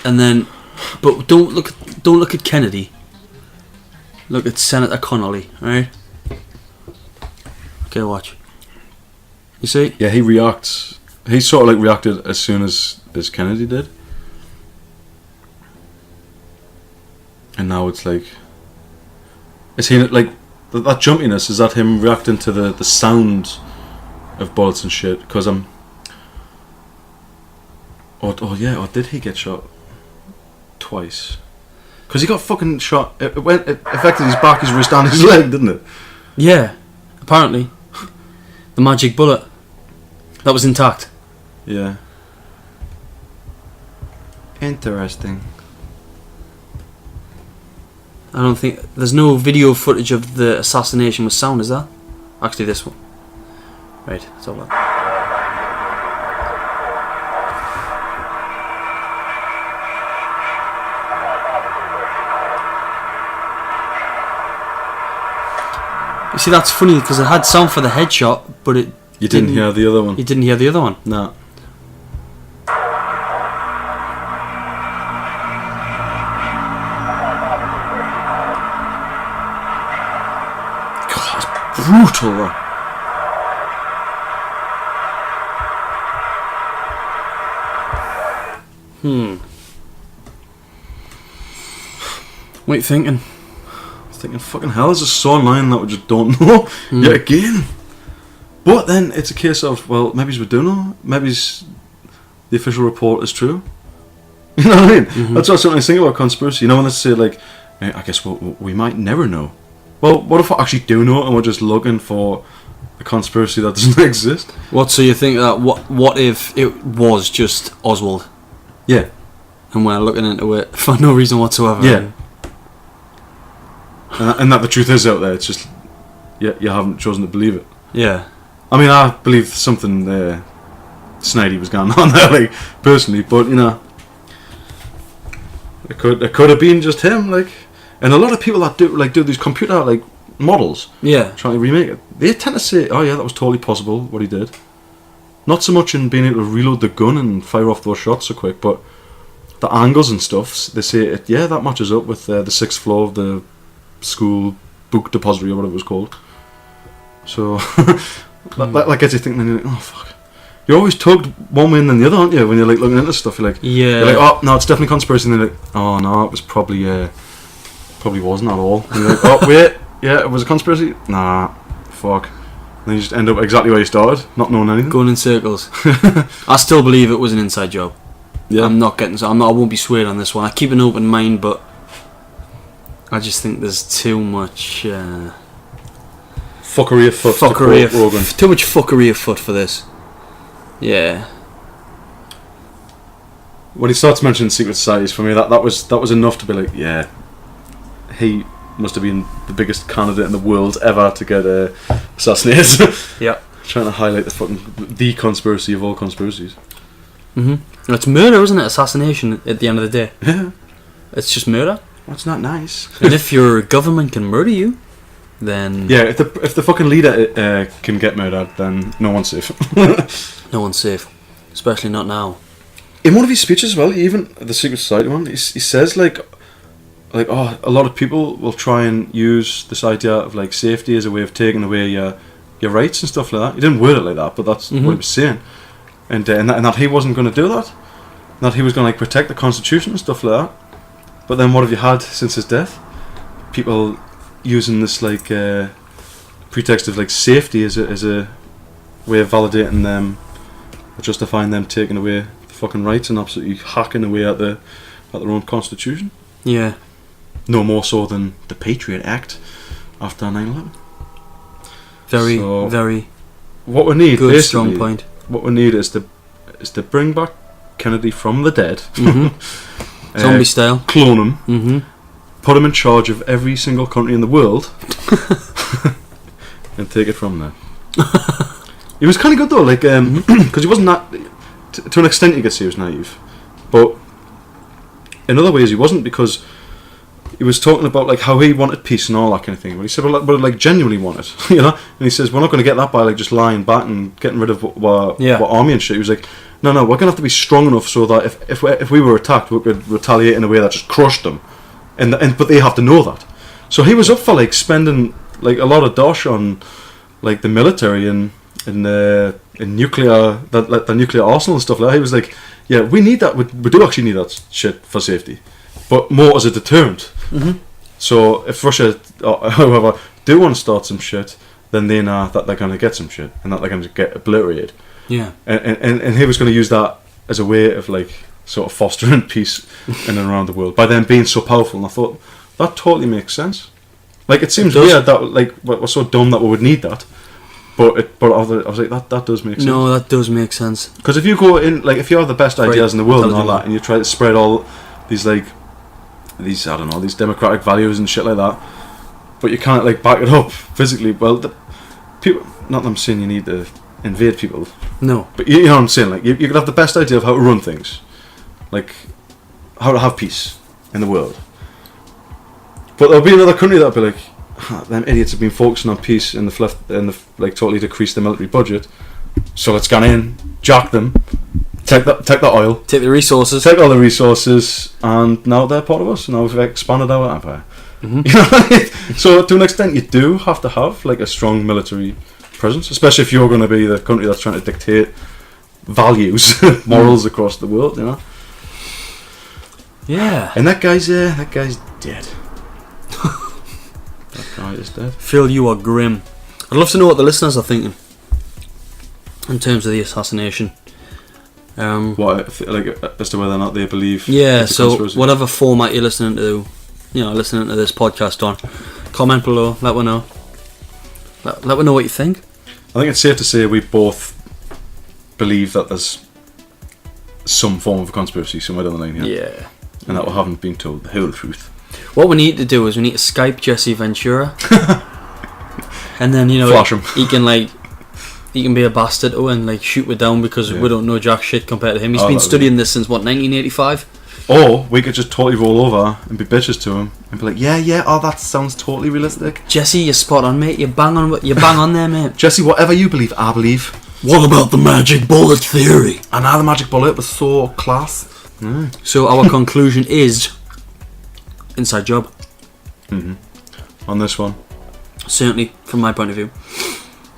And then, but don't look at Kennedy. Look at Senator Connolly, alright? Okay, watch. You see? Yeah, he reacts. He sort of like reacted as soon as Kennedy did. And now it's like, is he like that jumpiness? Is that him reacting to the sound of bullets and shit? Because or did he get shot twice? Because he got fucking shot. It affected his back, his wrist, and his leg, didn't it? Yeah, apparently. The magic bullet that was intact. Yeah. Interesting. I don't think there's no video footage of the assassination with sound, is there? Actually, this one. Right, it's over. You see, that's funny because it had sound for the headshot, but you didn't hear the other one. You didn't hear the other one. No. Brutal, though. What are you thinking? I was thinking, fucking hell, there's a so annoying that we just don't know yet again. But then it's a case of, well, maybe we do know. Maybe the official report is true. You know what I mean? Mm-hmm. That's what I think about conspiracy. You know, when they say, like, I guess we might never know. Well, what if we actually do know and we're just looking for a conspiracy that doesn't exist? What, so you think that, what if it was just Oswald? Yeah. And we're looking into it for no reason whatsoever? Yeah. And that the truth is out there, it's just, you haven't chosen to believe it. Yeah. I mean, I believe something snidey was going on there, like, personally, but, you know, it could have been just him, like. And a lot of people that do these computer like models, trying to remake it, they tend to say, "Oh yeah, that was totally possible what he did." Not so much in being able to reload the gun and fire off those shots so quick, but the angles and stuff. They say, that matches up with the 6th floor of the school book depository or whatever it was called. So, that gets you thinking. You're like, oh fuck. You're always tugged one way and then the other, aren't you? When you're like looking into stuff, you're like, oh no, it's definitely conspiracy. And then you're like, oh no, it was probably wasn't at all. And you're like, oh wait, yeah, it was a conspiracy. Nah, fuck. And then you just end up exactly where you started, not knowing anything. Going in circles. I still believe it was an inside job. Yeah. I won't be swayed on this one. I keep an open mind, but I just think there's too much fuckery afoot. Too much fuckery afoot for this. Yeah. When he starts mentioning secret societies, for me, that was enough to be like, yeah, he must have been the biggest candidate in the world ever to get assassinated. Yeah. Trying to highlight the conspiracy of all conspiracies. Mm-hmm. It's murder, isn't it? Assassination at the end of the day. Yeah. It's just murder. Well, it's not nice. And if your government can murder you, then yeah, if the fucking leader can get murdered, then no one's safe. No one's safe, especially not now. In one of his speeches as well, even the Secret Society one, he says like a lot of people will try and use this idea of like safety as a way of taking away your rights and stuff like that. He didn't word it like that, but that's what he was saying, and that he wasn't going to do that, that he was going to like protect the Constitution and stuff like that. But then what have you had since his death? People using this like pretext of like safety as a way of validating them, or justifying them taking away the fucking rights and absolutely hacking away at their own constitution. Yeah. No more so than the Patriot Act after 9/11. Very. What we need, good, strong point. What we need is to bring back Kennedy from the dead. Mm-hmm. Zombie style. Clone him. Mm-hmm. Put him in charge of every single country in the world, and take it from there. He was kind of good though, like because he wasn't that. To an extent, you could say he was naive, but in other ways he wasn't, because he was talking about like how he wanted peace and all that kind of thing. But he said, well, like genuinely want it, you know. And he says, we're not going to get that by like just lying back and getting rid of what army and shit. He was like, no, we're going to have to be strong enough so that if we were attacked, we could retaliate in a way that just crushed them. And but they have to know that. So he was up for like spending like a lot of dosh on like the military and in nuclear, the nuclear arsenal and stuff like that. He was like, yeah, we need that. We do actually need that shit for safety, but more as a deterrent. Mm-hmm. So if Russia or whoever do want to start some shit, then they know that they're going to get some shit and that they're going to get obliterated. Yeah. And he was going to use that as a way of like sort of fostering peace in and around the world by them being so powerful. And I thought that totally makes sense. Like it seems weird that like we're so dumb that we would need that. But I was like, that does make sense. No, that does make sense. Because if you go in, like, if you have the best ideas in the world and all that, and you try to spread all these, like, these democratic values and shit like that, but you can't, like, back it up physically, well, people, not that I'm saying you need to invade people. No. But you know what I'm saying? Like, you could have the best idea of how to run things. Like, how to have peace in the world. But there'll be another country that'll be like, them idiots have been focusing on peace and the like totally decreased the military budget. So let's go in, jack them, take the oil, take the resources, take all the resources, and now they're part of us. Now we've expanded our empire. Mm-hmm. You know, so to an extent, you do have to have like a strong military presence, especially if you're going to be the country that's trying to dictate values, morals across the world. You know. Yeah. And that guy's dead. That guy is dead. Phil, you are grim. I'd love to know what the listeners are thinking in terms of the assassination. Like as to whether or not they believe. Yeah. So whatever format you're listening to, listening to this podcast on, comment below. Let me know. Let me know what you think. I think it's safe to say we both believe that there's some form of conspiracy somewhere down the line here. Yeah. And that we haven't been told the whole truth. What we need to do is we need to Skype Jesse Ventura, and then flash him. he can be a bastard and like shoot me down because we don't know jack shit compared to him. He's been studying this since 1985. Or we could just totally roll over and be bitches to him and be like, yeah, oh, that sounds totally realistic. Jesse, you're spot on, mate. You bang on there, mate. Jesse, whatever you believe, I believe. What about the magic bullet theory? And now the magic bullet was so class. So our conclusion is inside job. Mm-hmm. On this one, certainly from my point of view.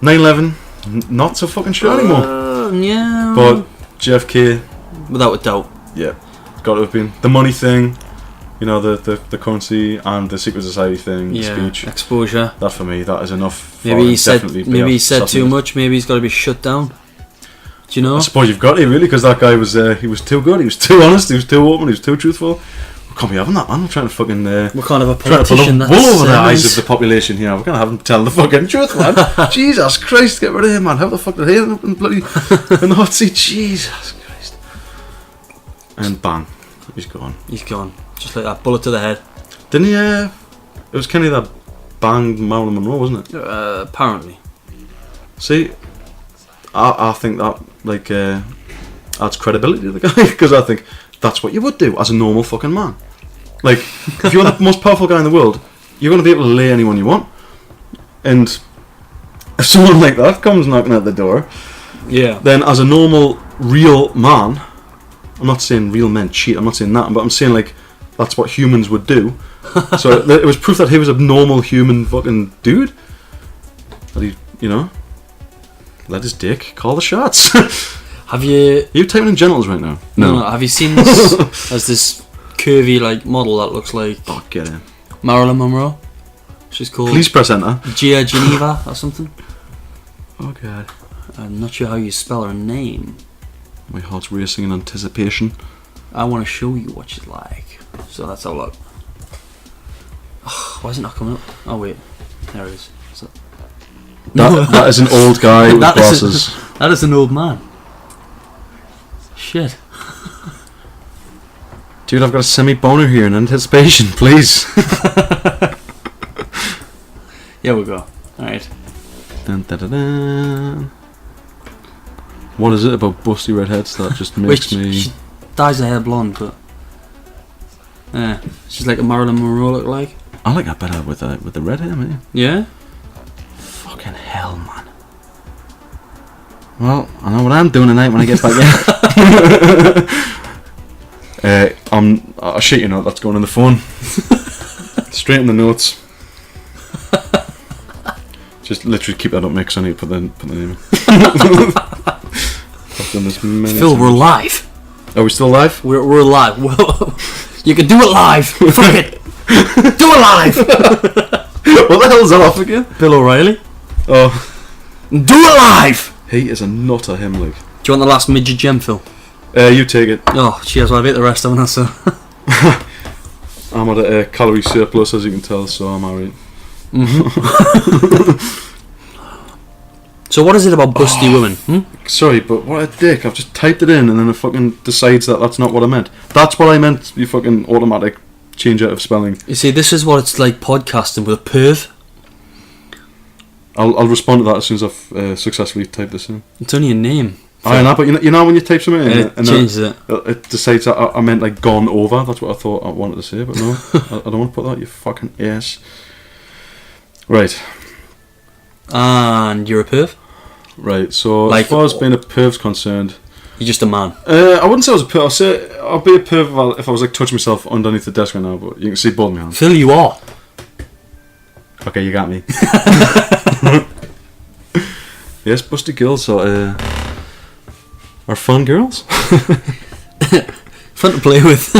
9/11, not so fucking sure anymore. Yeah, but JFK, without a doubt. Yeah, got to have been the money thing. The currency and the secret society thing. The speech exposure. That for me, that is enough. Maybe he said too much. Maybe he's got to be shut down. Do you know? I suppose you've got to really, because that guy was he was too good. He was too honest. He was too open. He was too truthful. We can't be having that, man. We're trying to fucking. We're kind of a politician. Trying to pull wool over the eyes of the population here. We're gonna have them tell the fucking truth, man. Jesus Christ, get rid of him, man. How the fuck did he end up in bloody in the hot seat? Jesus Christ. And bang, he's gone. He's gone, just like that. Bullet to the head. Didn't he? It was Kenny that banged Marilyn Monroe, wasn't it? Apparently. See, I think that like adds credibility to the guy, because I think that's what you would do as a normal fucking man. Like, if you're the most powerful guy in the world, you're going to be able to lay anyone you want. And if someone like that comes knocking at the door, then as a normal, real man, I'm not saying real men cheat, I'm not saying that, but I'm saying like that's what humans would do. So it was proof that he was a normal human fucking dude. That he, let his dick call the shots. Have you? Are you typing in genitals right now? No. Have you seen this as this curvy like model that looks like? Oh, get in. Marilyn Monroe. She's called. Please press enter. Gia Geneva or something. Oh god. I'm not sure how you spell her name. My heart's racing in anticipation. I want to show you what she's like. So that's all up. Oh, why is it not coming up? Oh wait, there it is. That is an old guy with glasses. That is an old man. Shit. Dude, I've got a semi-boner here in anticipation, please. Here we go. Alright. Dun, dun, dun, dun. What is it about busty redheads that just makes me... She dyes her hair blonde, but... She's like a Marilyn Monroe look like. I like that better with the red hair, mate. Yeah? Fucking hell, man. Well, I know what I'm doing tonight when I get back in. I shit you not, that's going on the phone. Straight in the notes. Just literally keep that up, mate, 'cause I need to put the name in. I've done this many Phil, times. we're live. Are we still live? We're live. Well, you can do it live. Fuck it. Do it live. What the hell's that off again? Bill O'Reilly. Oh, Do it live. he is a nutter, him, like. Do you want the last midget gem, Phil? You take it. Oh, cheers. Well, I've ate the rest of them, so. I'm at a calorie surplus, as you can tell, so I'm alright. So what is it about busty women? Sorry, but what a dick. I've just typed it in and then it fucking decides that that's not what I meant. That's what I meant, you fucking automatic change out of spelling. You see, this is what it's like podcasting with a perv. I'll respond to that as soon as I've successfully typed this in. It's only a name. I know, but you know when you type something in It changes it. It decides that I meant like gone over. That's what I thought I wanted to say, but no, I don't want to put that, you fucking ass. Right. And you're a perv? Right, so Like- as far as being a perv's concerned, You're just a man. I wouldn't say I was a perv. I'll be a perv if I was like touching myself underneath the desk right now, but you can see both my hands. Phil, you are. Okay, you got me. Yes, busty girls are fun girls. Fun to play with.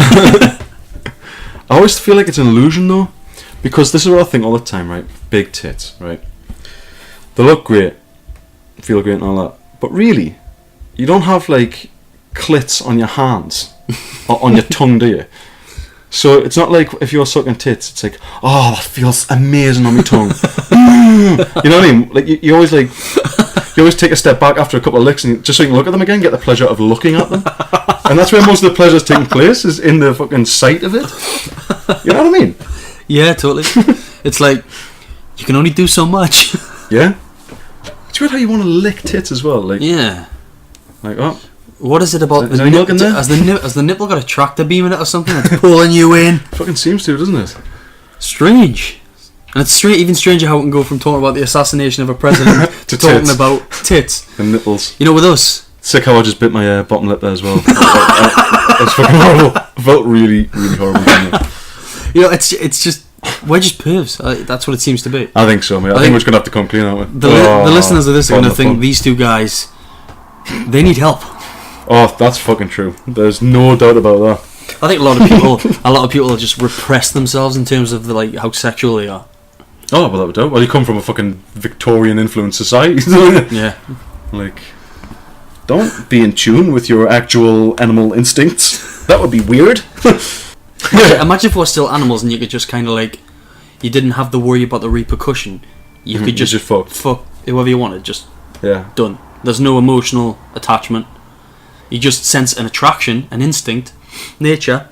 I always feel like it's an illusion though, because this is what I think all the time, right? Big tits, right? They look great, feel great and all that, but really, you don't have like clits on your hands or on your tongue, do you? So it's not like if you're sucking tits, it's like, oh, that feels amazing on my tongue. You know what I mean? Like you always like, you always take a step back after a couple of licks, and just so you can look at them again, get the pleasure of looking at them, and that's where most of the pleasure is taking place, is in the fucking sight of it. You know what I mean? Yeah, totally. It's like, you can only do so much. Yeah. It's weird how you want to lick tits as well, like, Yeah. like oh, What is it about Is there any milk in there? Has the nipple got a tractor beam in it or something that's pulling you in? fucking seems to, doesn't it? Strange. And it's even stranger how it can go from talking about the assassination of a president to talking tits. about tits. The nipples. You know, with us, Sick how I just bit my bottom lip there as well. It's fucking horrible. I felt really, really horrible. Didn't it? you know, it's just, we're just pervs. That's what it seems to be. I think so, mate. I think we're just gonna have to come clean, aren't we? The listeners of this are going to think wonderful. these two guys, they need help. Oh, that's fucking true. There's no doubt about that. I think a lot of people just repress themselves in terms of like how sexual they are. Oh, well, that would doubt. Well, you come from a fucking Victorian influenced society, don't you? Yeah. Like, don't be in tune with your actual animal instincts. That would be weird. Imagine if we're still animals and you could just kind of like, you didn't have to worry about the repercussion. You could just fuck. whoever you wanted, just Yeah. done. There's no emotional attachment. You just sense an attraction, an instinct, nature,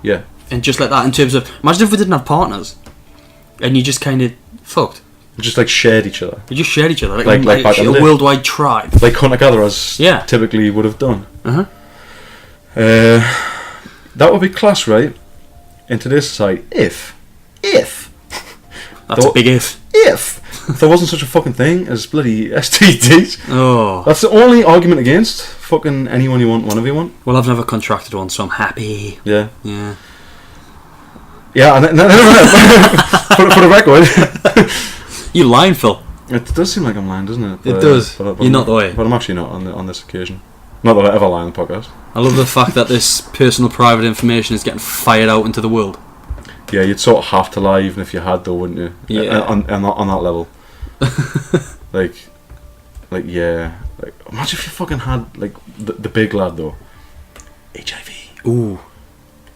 Yeah. and just like that. In terms of, imagine if we didn't have partners, and you just kind of fucked. Just like shared each other. You just shared each other, Like back in a the day. worldwide tribe. Like hunter-gatherers Yeah. typically would have done. Uh-huh. That would be class, right? In today's society, if That's Though- a big if. if there wasn't such a fucking thing as bloody STDs. Oh. That's the only argument against fucking anyone you want, whenever you want. Well, I've never contracted one, so I'm happy. Yeah. Yeah. Yeah, and for the record, You lying, Phil. it does seem like I'm lying, doesn't it? It does. But You're not the way. But I'm actually not on this occasion. Not that I ever lie on the podcast. I love the fact that this personal private information is getting fired out into the world. Yeah, you'd sort of have to lie even if you had, though, wouldn't you? Yeah. On that level. like, yeah. Like, imagine if you fucking had like the big lad though. HIV. Ooh.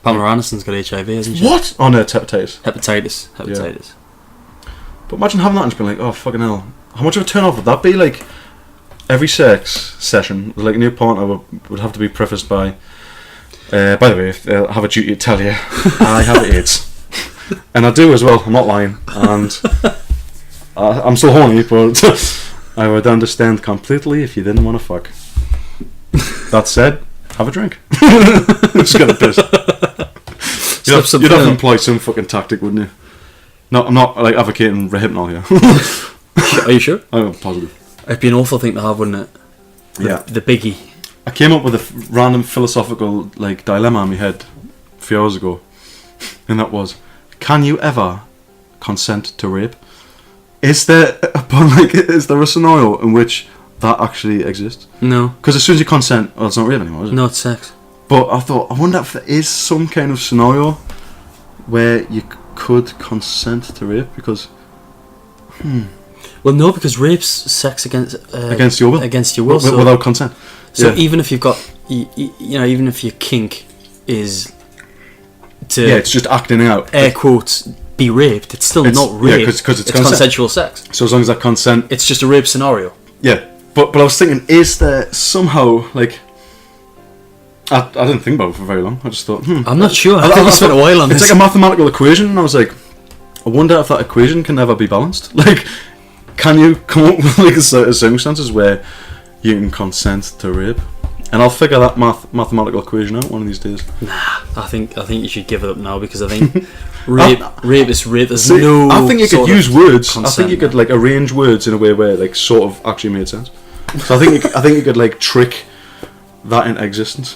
Pamela Anderson's got HIV, hasn't she? What? Oh no, hepatitis. Hepatitis. But imagine having that and just being like, oh fucking hell, how much of a turn off would that be? Like, every sex session, like a new partner would have to be prefaced by, by the way, I have a duty to tell you, I have AIDS. And I do as well, I'm not lying. And I'm still horny, but I would understand completely if you didn't want to fuck. That said, have a drink. Just gonna piss. slip some you'd have to film. employ some fucking tactic, wouldn't you? No, I'm not like advocating rehypnol here. Are you sure? I'm positive. It'd be an awful thing to have, wouldn't it? The biggie. I came up with a random philosophical like dilemma in my head a few hours ago, and that was: can you ever consent to rape? Is there a scenario in which that actually exists? No. Because as soon as you consent, well, it's not rape anymore, is it? No, it's sex. But I thought, I wonder if there is some kind of scenario where you could consent to rape, because Well, no, because rape's sex against your will. Against your will. So, without consent. so Yeah. even if you've got, even if your kink is to It's just acting out. air quotes be raped, it's still not yeah, rape. 'cause it's consent. consensual sex. So as long as that consent, It's just a rape scenario. yeah. But I was thinking, is there somehow like I didn't think about it for very long. I just thought, I'm not sure. I think you spent a while on It's this. like a mathematical equation, and I was like, I wonder if that equation can ever be balanced. Like, can you come up with like circumstances where you can consent to rape? And I'll figure that mathematical equation out one of these days. I think you should give it up now, because I think rape is rape. There's See, no. I think you could sort of use words. I think consent. you could like arrange words in a way where like sort of actually made sense. So I think you could like trick that into existence.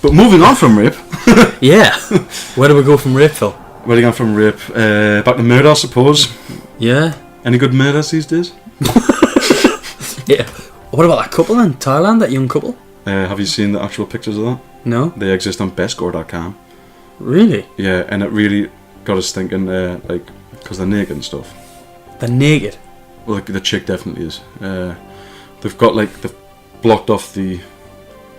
But moving on from rape, Yeah. Where do we go from rape, Phil? where are you going from rape? Back to murder, I suppose. Yeah. Any good murders these days? Yeah. What about that couple in Thailand? That young couple? Have you seen the actual pictures of that? No. They exist on bestscore.com. Really? Yeah, and it really got us thinking, like, because they're naked and stuff. They're naked. Well, the chick definitely is. They've got like they've blocked off the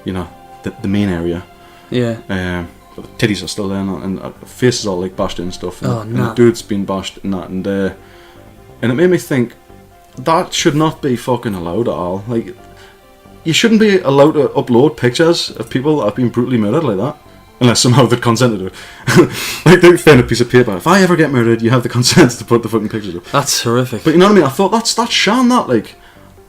main area. Yeah. But the titties are still there, and the face is all like bashed in and stuff. And, Oh, and no. the dude's been bashed and that, and it made me think that should not be fucking allowed at all. Like, you shouldn't be allowed to upload pictures of people that have been brutally murdered like that. Unless somehow they've consented to it. Like, they found a piece of paper. If I ever get murdered, you have the consent to put the fucking pictures up. That's horrific. But you know what I mean? I thought that's sham, that, like,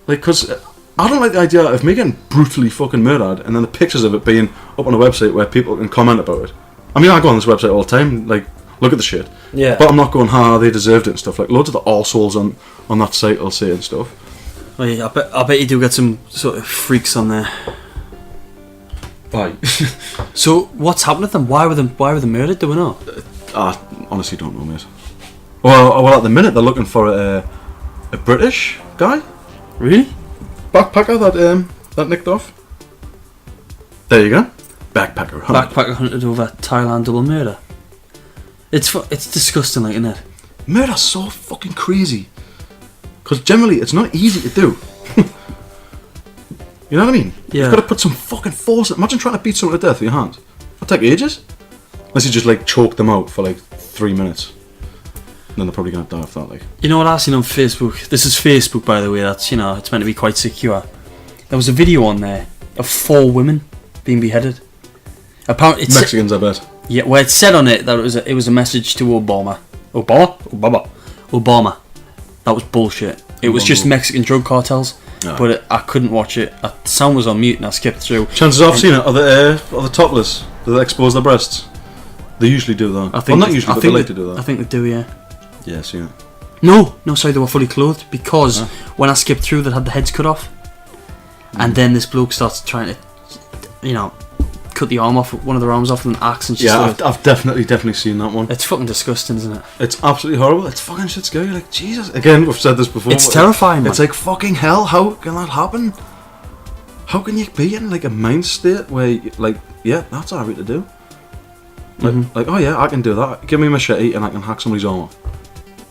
because I don't like the idea of me getting brutally fucking murdered and then the pictures of it being up on a website where people can comment about it. I mean, I go on this website all the time, like, look at the shit. Yeah. But I'm not going, they deserved it and stuff. Like, loads of the arseholes on that site will say and stuff. Well, yeah, I bet you do get some sort of freaks on there. Why? So what's happened to them? Why were they murdered? Do we know? I honestly don't know, mate. Well, at the minute they're looking for a British guy, Really? backpacker that nicked off. There you go, backpacker. Backpacker hunted over Thailand double murder. It's disgusting, like, isn't it? Murder's so fucking crazy. Because generally it's not easy to do. You know what I mean? Yeah. You've got to put some fucking force. Imagine trying to beat someone to death with your hands. That'll take ages. Unless you just like choke them out for like 3 minutes. And then they're probably going to die off that, like. You know what I've seen on Facebook? This is Facebook, by the way. That's, it's meant to be quite secure. There was a video on there of 4 women being beheaded. Apparently, Mexicans, I bet. Yeah, well, it said on it that it was a message to Obama. Obama. That was bullshit. It was just Mexican drug cartels. No. But I couldn't watch it. The sound was on mute and I skipped through. Chances I've seen it. Are the topless? Do they expose their breasts? They usually do that. I think not usually, but they like to do that. I think they do, yeah. Yeah, I've seen it. No, sorry, they were fully clothed because when I skipped through, they had the heads cut off, and then this bloke starts trying to, cut the arm off, one of their arms off with an axe, and Yeah, I've definitely seen that one. it's fucking disgusting, isn't it? It's absolutely horrible. It's fucking shit scary. Like, Jesus. Again, we've said this before. It's but terrifying, man. It's like, fucking hell. How can that happen? How can you be in like a mind state where, like, yeah, that's alright to do. Like, oh yeah, I can do that. Give me a machete and I can hack somebody's arm off.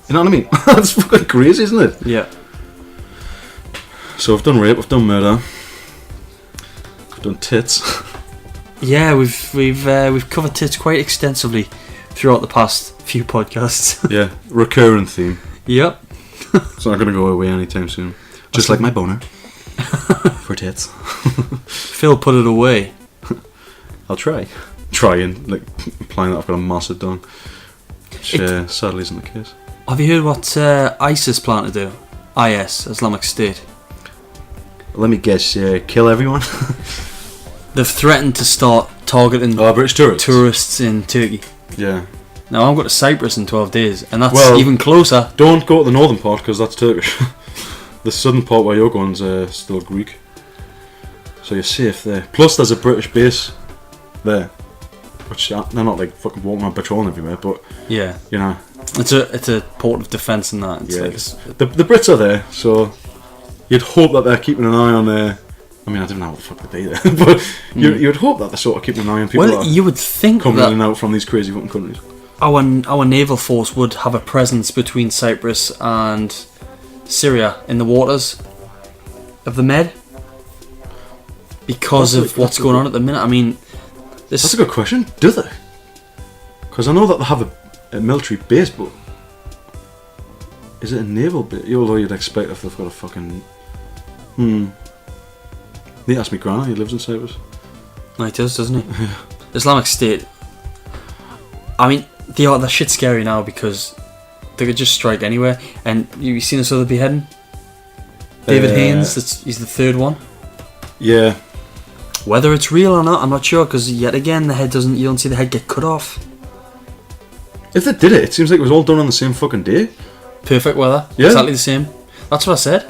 You know what I mean? That's fucking crazy, isn't it? Yeah. So we've done rape, we've done murder, we've done tits. Yeah, we've covered tits quite extensively throughout the past few podcasts. Yeah, recurring theme. Yep. It's not going to go away anytime soon. Just like my boner. For tits. Phil put it away. I'll try. Try and like implying that I've got a massive dong. Which sadly isn't the case. Have you heard what ISIS plan to do? IS, Islamic State. Let me guess, kill everyone? They've threatened to start targeting British tourists. tourists in Turkey. Yeah. Now I'm going to Cyprus in 12 days, and that's Well, even closer. Don't go to the northern part because that's Turkish. The southern part where you're going is still Greek. So you're safe there. Plus, there's a British base there, which they're not like fucking walking around patrolling everywhere, but Yeah, you know, it's a port of defence and that. It's yeah, like the Brits are there, so you'd hope that they're keeping an eye on their. I mean, I don't know what the fuck they be there, but you'd hope that they're sort of keeping an eye on people well, that you would think are coming in that and out from these crazy fucking countries. our naval force would have a presence between Cyprus and Syria in the waters of the Med because of what's going on at the minute. I mean, That's a good question. Do they? Because I know that they have a military base, but is it a naval base? Although you'd expect if they've got a fucking. Need to ask me granny. He lives in Cyprus. No, he does, doesn't he? Islamic State. I mean, that shit's scary now because they could just strike anywhere. And you seen this other beheading? David Haynes. He's the third one. Yeah. Whether it's real or not, I'm not sure because yet again the head doesn't. You don't see the head get cut off. If they did it, it seems like it was all done on the same fucking day. Perfect weather. Yeah. Exactly the same. That's what I said.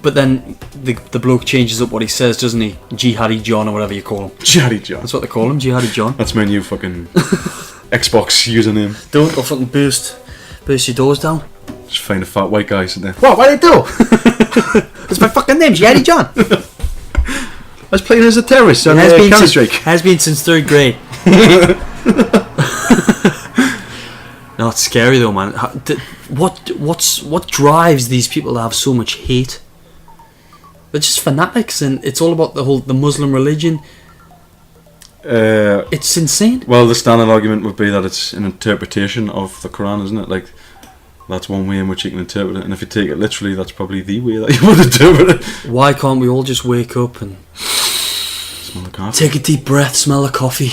But then the bloke changes up what he says, doesn't he? Jihadi John or whatever you call him. Jihadi John. That's what they call him, Jihadi John. That's my new fucking Xbox username. Don't fucking burst your doors down. Just find a fat white guy sitting there. What did I do? It's my fucking name, Jihadi John. I was playing as a terrorist on Counter-Strike. Has been since 3rd grade. No, it's scary though, man. What drives these people to have so much hate? They're just fanatics, and it's all about the Muslim religion. It's insane. Well, the standard argument would be that it's an interpretation of the Quran, isn't it? Like, that's one way in which you can interpret it, and if you take it literally, that's probably the way that you would interpret it. Why can't we all just wake up and Smell the coffee. take a deep breath, smell the coffee,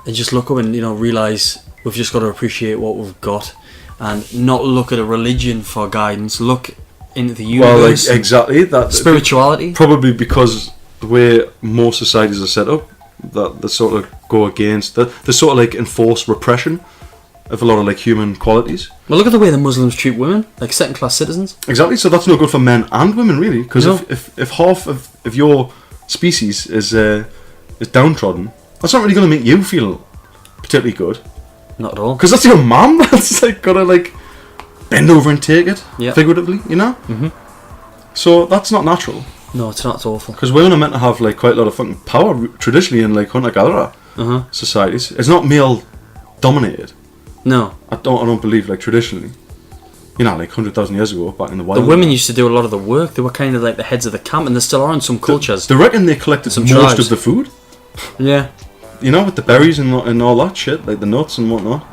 and just look up and realise we've just got to appreciate what we've got, and not look at a religion for guidance. Look into the universe. Well, exactly that Spirituality. Probably because the way most societies are set up, that they sort of go against that. They sort of like enforce repression of a lot of like human qualities. Well, look at the way the Muslims treat women, like second-class citizens. Exactly. So that's no good for men and women, really. Because No. if half of your species is downtrodden, that's not really going to make you feel particularly good. Not at all. Because that's your mum that's like gotta like bend over and take it, Yeah. figuratively, you know. So that's not natural. No, it's not. It's awful. Because women are meant to have like quite a lot of fucking power traditionally in like hunter-gatherer societies. It's not male dominated. No. I don't believe like traditionally. You know, like 100,000 years ago, back in the wild. The women used to do a lot of the work. They were kind of like the heads of the camp, and they still are in some cultures. They reckon they collected Some most tribes. of the food. Yeah. You know, with the berries and all that shit, like the nuts and whatnot.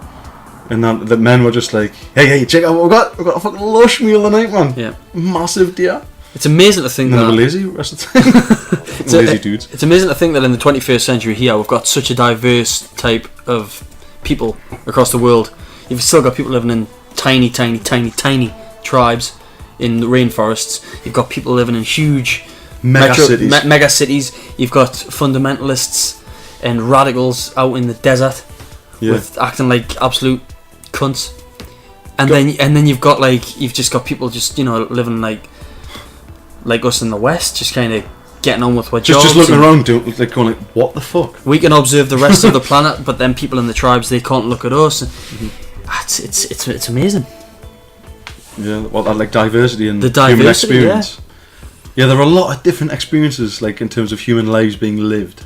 And then the men were just like, hey, check out what we've got a fucking lush meal tonight, man. Yeah. Massive deer. It's amazing to think And then they were that. lazy the rest of the time. Lazy dudes. It's amazing to think that in the 21st century here, we've got such a diverse type of people across the world. You've still got people living in tiny tribes in the rainforests. You've got people living in huge mega cities. You've got fundamentalists and radicals out in the desert with acting like absolute cunts. And then you've just got people just living like us in the West, just kind of getting on with what jobs. Just looking around, like going like, what the fuck? We can observe the rest of the planet, but then people in the tribes, they can't look at us. It's amazing. Yeah, well, that like diversity and The human diversity, experience. Yeah, there are a lot of different experiences, like in terms of human lives being lived.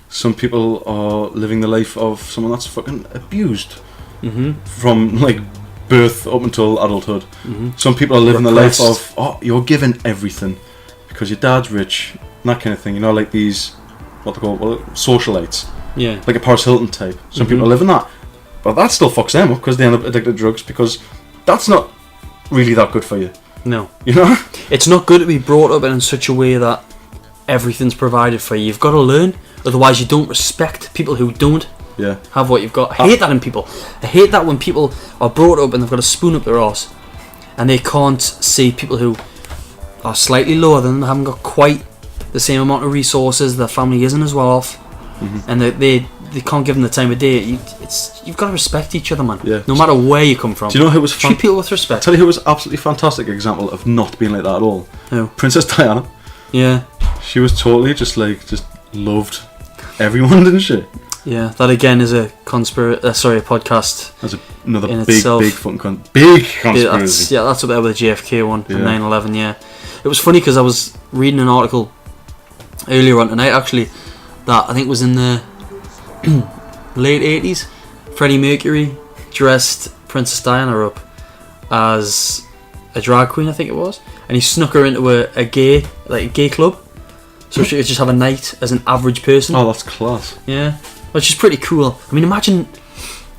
Some people are living the life of someone that's fucking abused from like birth up until adulthood. Some people are living the life of you're given everything because your dad's rich and that kind of thing. You know, like these what they call socialites. Yeah. Like a Paris Hilton type. Some people are living that, but that still fucks them up because they end up addicted to drugs because that's not really that good for you. No. You know? It's not good to be brought up in such a way that everything's provided for you. You've got to learn, otherwise you don't respect people who don't have what you've got. I hate that in people. I hate that when people are brought up and they've got a spoon up their arse and they can't see people who are slightly lower than them, haven't got quite the same amount of resources, their family isn't as well off. and they can't give them the time of day. You've got to respect each other, man. Yeah. No matter where you come from. Do you know who was treat people with respect? I'll tell you who was absolutely fantastic example of not being like that at all. Who? Princess Diana. Yeah. She was totally just loved everyone, didn't she? Yeah, that again is a podcast. That's another in big itself. fucking big conspiracy. That's up there with the JFK one from Yeah. 9/11. Yeah, it was funny because I was reading an article earlier on tonight, actually, that I think was in the late 80s. Freddie Mercury dressed Princess Diana up as a drag queen, I think it was, and he snuck her into a gay club, so she could just have a night as an average person. Oh, that's class. Yeah, which is pretty cool. I mean, imagine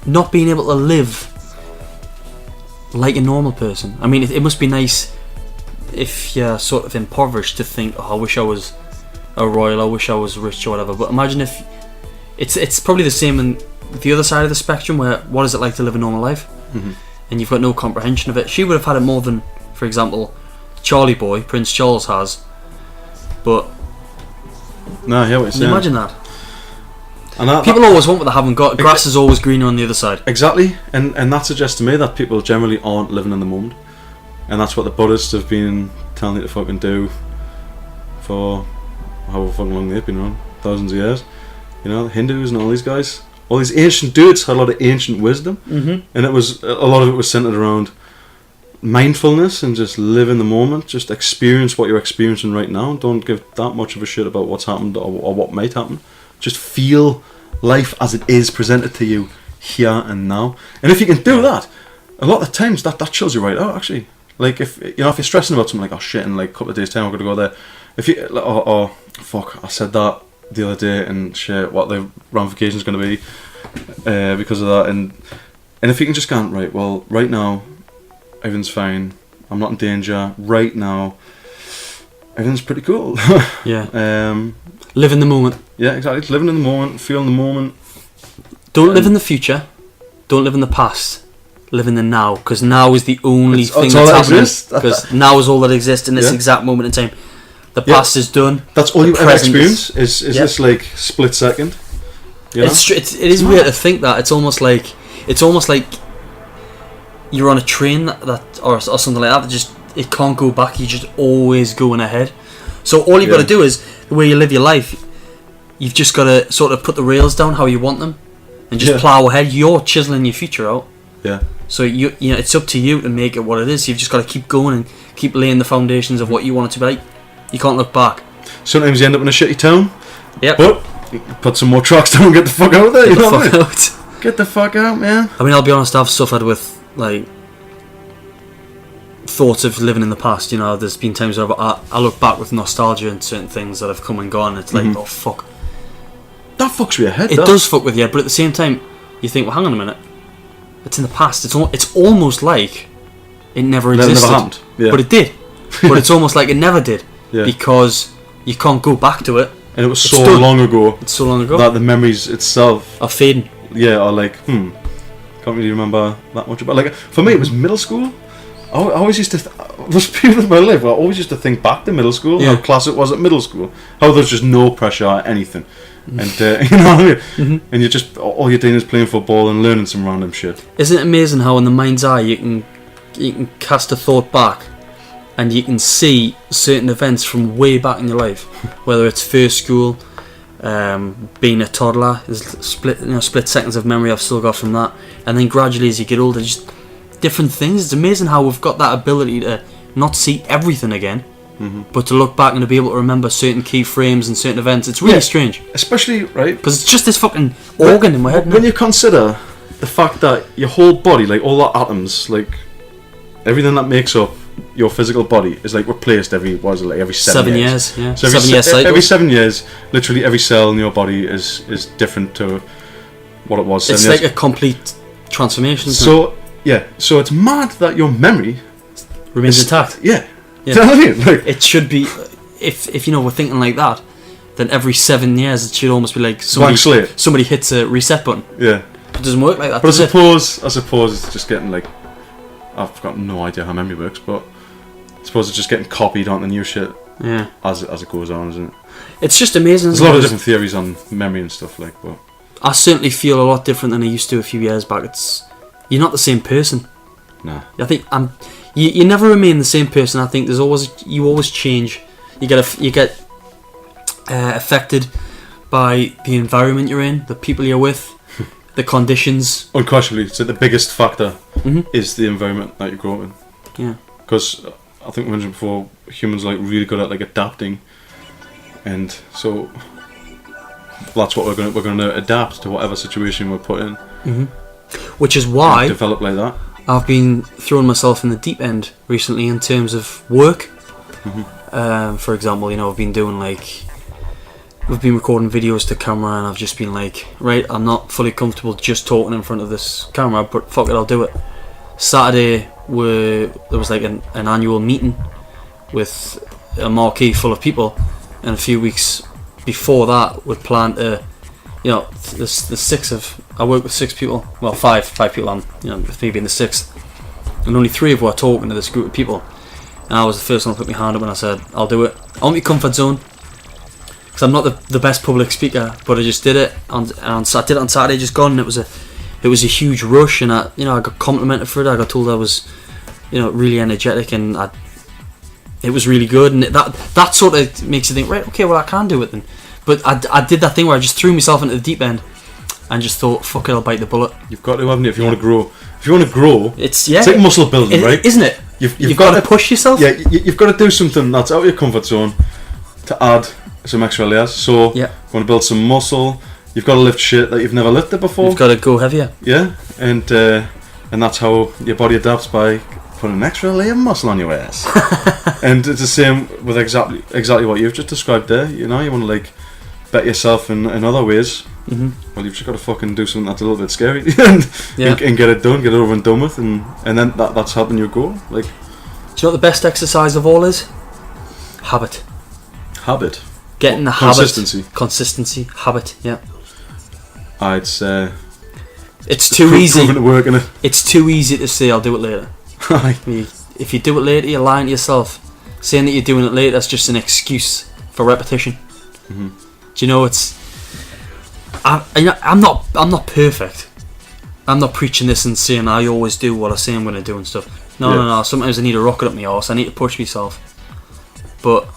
not being able to live like a normal person. I mean, it must be nice if you're sort of impoverished to think, oh, I wish I was a royal, I wish I was rich or whatever. But imagine if it's probably the same in the other side of the spectrum, where what is it like to live a normal life, and you've got no comprehension of it. She would have had it more than, for example, Charlie Boy, Prince Charles has. But No, yeah, what you're saying. imagine that. And People always want what they haven't got. Grass is always greener on the other side. Exactly, and that suggests to me that people generally aren't living in the moment, and that's what the Buddhists have been telling you to fucking do for however fucking long they've been around, thousands of years. You know, the Hindus and all these guys, all these ancient dudes had a lot of ancient wisdom, and a lot of it was centered around mindfulness and just live in the moment, just experience what you're experiencing right now. Don't give that much of a shit about what's happened or what might happen. Just feel life as it is presented to you here and now. And if you can do that, a lot of the times that chills you right out, actually. Like if you're stressing about something like, oh shit, in like a couple of days time I'm gonna go there. If you oh fuck, I said that the other day and shit, what the ramifications gonna be because of that, and if you can just go, right, well, right now everything's fine, I'm not in danger, right now everything's pretty cool. Yeah. Live in the moment. Yeah, exactly. It's living in the moment, feeling the moment. Don't live in the future. Don't live in the past. Live in the now, because now is the only thing that's happening. Because now is all that exists in this exact moment in time. The past is done. That's all you ever present experience is this like split second. You know? It is weird to think that. It's almost like you're on a train that or something like that just it can't go back. You're just always going ahead. So all you've got to do is the way you live your life. You've just got to sort of put the rails down how you want them, and just plow ahead. You're chiseling your future out. Yeah. So you know it's up to you to make it what it is. You've just got to keep going and keep laying the foundations of what you want it to be like. You can't look back. Sometimes you end up in a shitty town. Yep. But you put some more tracks down and get the fuck out of there. Get the fuck out. Get the fuck out, man. I mean, I'll be honest. I've suffered with like thoughts of living in the past. You know, there's been times where I look back with nostalgia and certain things that have come and gone. It's like, oh fuck. That fucks with your head. It does fuck with you, but at the same time, you think, well, hang on a minute. It's in the past. It's almost like it never existed. Never happened. Yeah. But it did. But it's almost like it never did. Yeah. Because you can't go back to it. And it was It's so done. long ago. It's so long ago. That the memories itself Are fading. are like, can't really remember that much about. Like for me, it was middle school. I always used to. Those people in my life, I always used to think back to middle school. Yeah. How class it was at middle school. How there's just no pressure or anything, and you know what I mean. And you just all you're doing is playing football and learning some random shit. Isn't it amazing how in the mind's eye you can cast a thought back, and you can see certain events from way back in your life, whether it's first school, being a toddler, there's split seconds of memory I've still got from that, and then gradually as you get older, just different things. It's amazing how we've got that ability to not see everything again, but to look back and to be able to remember certain key frames and certain events. It's really strange, especially right because it's just this fucking organ in my head. When you consider the fact that your whole body, like all the atoms, like everything that makes up your physical body, is like replaced every 7 years. Yeah, So 7 years cycle. every 7 years, literally every cell in your body is different to what it was 7 It's years. like a complete transformation. So it's mad that your memory remains intact. Yeah. Yeah. Do you know what I mean? Like, it should be, if you know we're thinking like that, then every 7 years it should almost be like blank slate. somebody hits a reset button. Yeah. It doesn't work like that. But I suppose it's just getting like, I've got no idea how memory works, but I suppose it's just getting copied onto new shit Yeah. as it goes on, isn't it? It's just amazing. There's a lot of different theories on memory and stuff like, but I certainly feel a lot different than I used to a few years back. You're not the same person. nah. I think you never remain the same person. I think you always change. You get affected by the environment you're in, the people you're with, the conditions. Unquestionably, so the biggest factor Mhm. is the environment that you grow up in. Yeah. Because I think we mentioned before, humans are like really good at like adapting, and so that's what we're gonna adapt to whatever situation we're put in. Which is And why develop like that. I've been throwing myself in the deep end recently in terms of work. For example, I've been doing we've been recording videos to camera, and I've just been like, right, I'm not fully comfortable just talking in front of this camera, but fuck it, I'll do it. Saturday, there was like an annual meeting with a marquee full of people, and a few weeks before that, we'd planned to, I work with 6 people, well, five people, with me being the 6th, and only 3 of us were talking to this group of people, and I was the first one to put my hand up and I said, I'll do it. I want my comfort zone, because I'm not the best public speaker, but I just did it, and I did it on Saturday just gone, and it was a huge rush, and I got complimented for it. I got told I was, really energetic, and it was really good, and that sort of makes you think, right, okay, well, I can do it then. But I did that thing where I just threw myself into the deep end, and just thought, fuck it, I'll bite the bullet. You've got to, haven't you? If you want to grow, it's like muscle building, right? Isn't it? You've got to push yourself. Yeah, you've got to do something that's out of your comfort zone to add some extra layers. So, Yeah. you want to build some muscle. You've got to lift shit that you've never lifted before. You've got to go heavier. Yeah, and that's how your body adapts, by putting an extra layer of muscle on your ass. And it's the same with exactly what you've just described there. You want to like bet yourself in other ways. Mm-hmm. Well, you've just got to fucking do something that's a little bit scary and get it done, get it over and done with, and then that's helping you grow. Like, Do you know what the best exercise of all is? Habit. Getting the consistency, habit. Yeah. I'd say it's too easy. Proven to work, innit? It's too easy to say I'll do it later. If you do it later, you're lying to yourself. Saying that you're doing it later, that's just an excuse for repetition. Mm-hmm. Do you know I'm not perfect. I'm not preaching this and saying I always do what I say I'm going to do and stuff. No. Sometimes I need a rocket up my arse. I need to push myself. But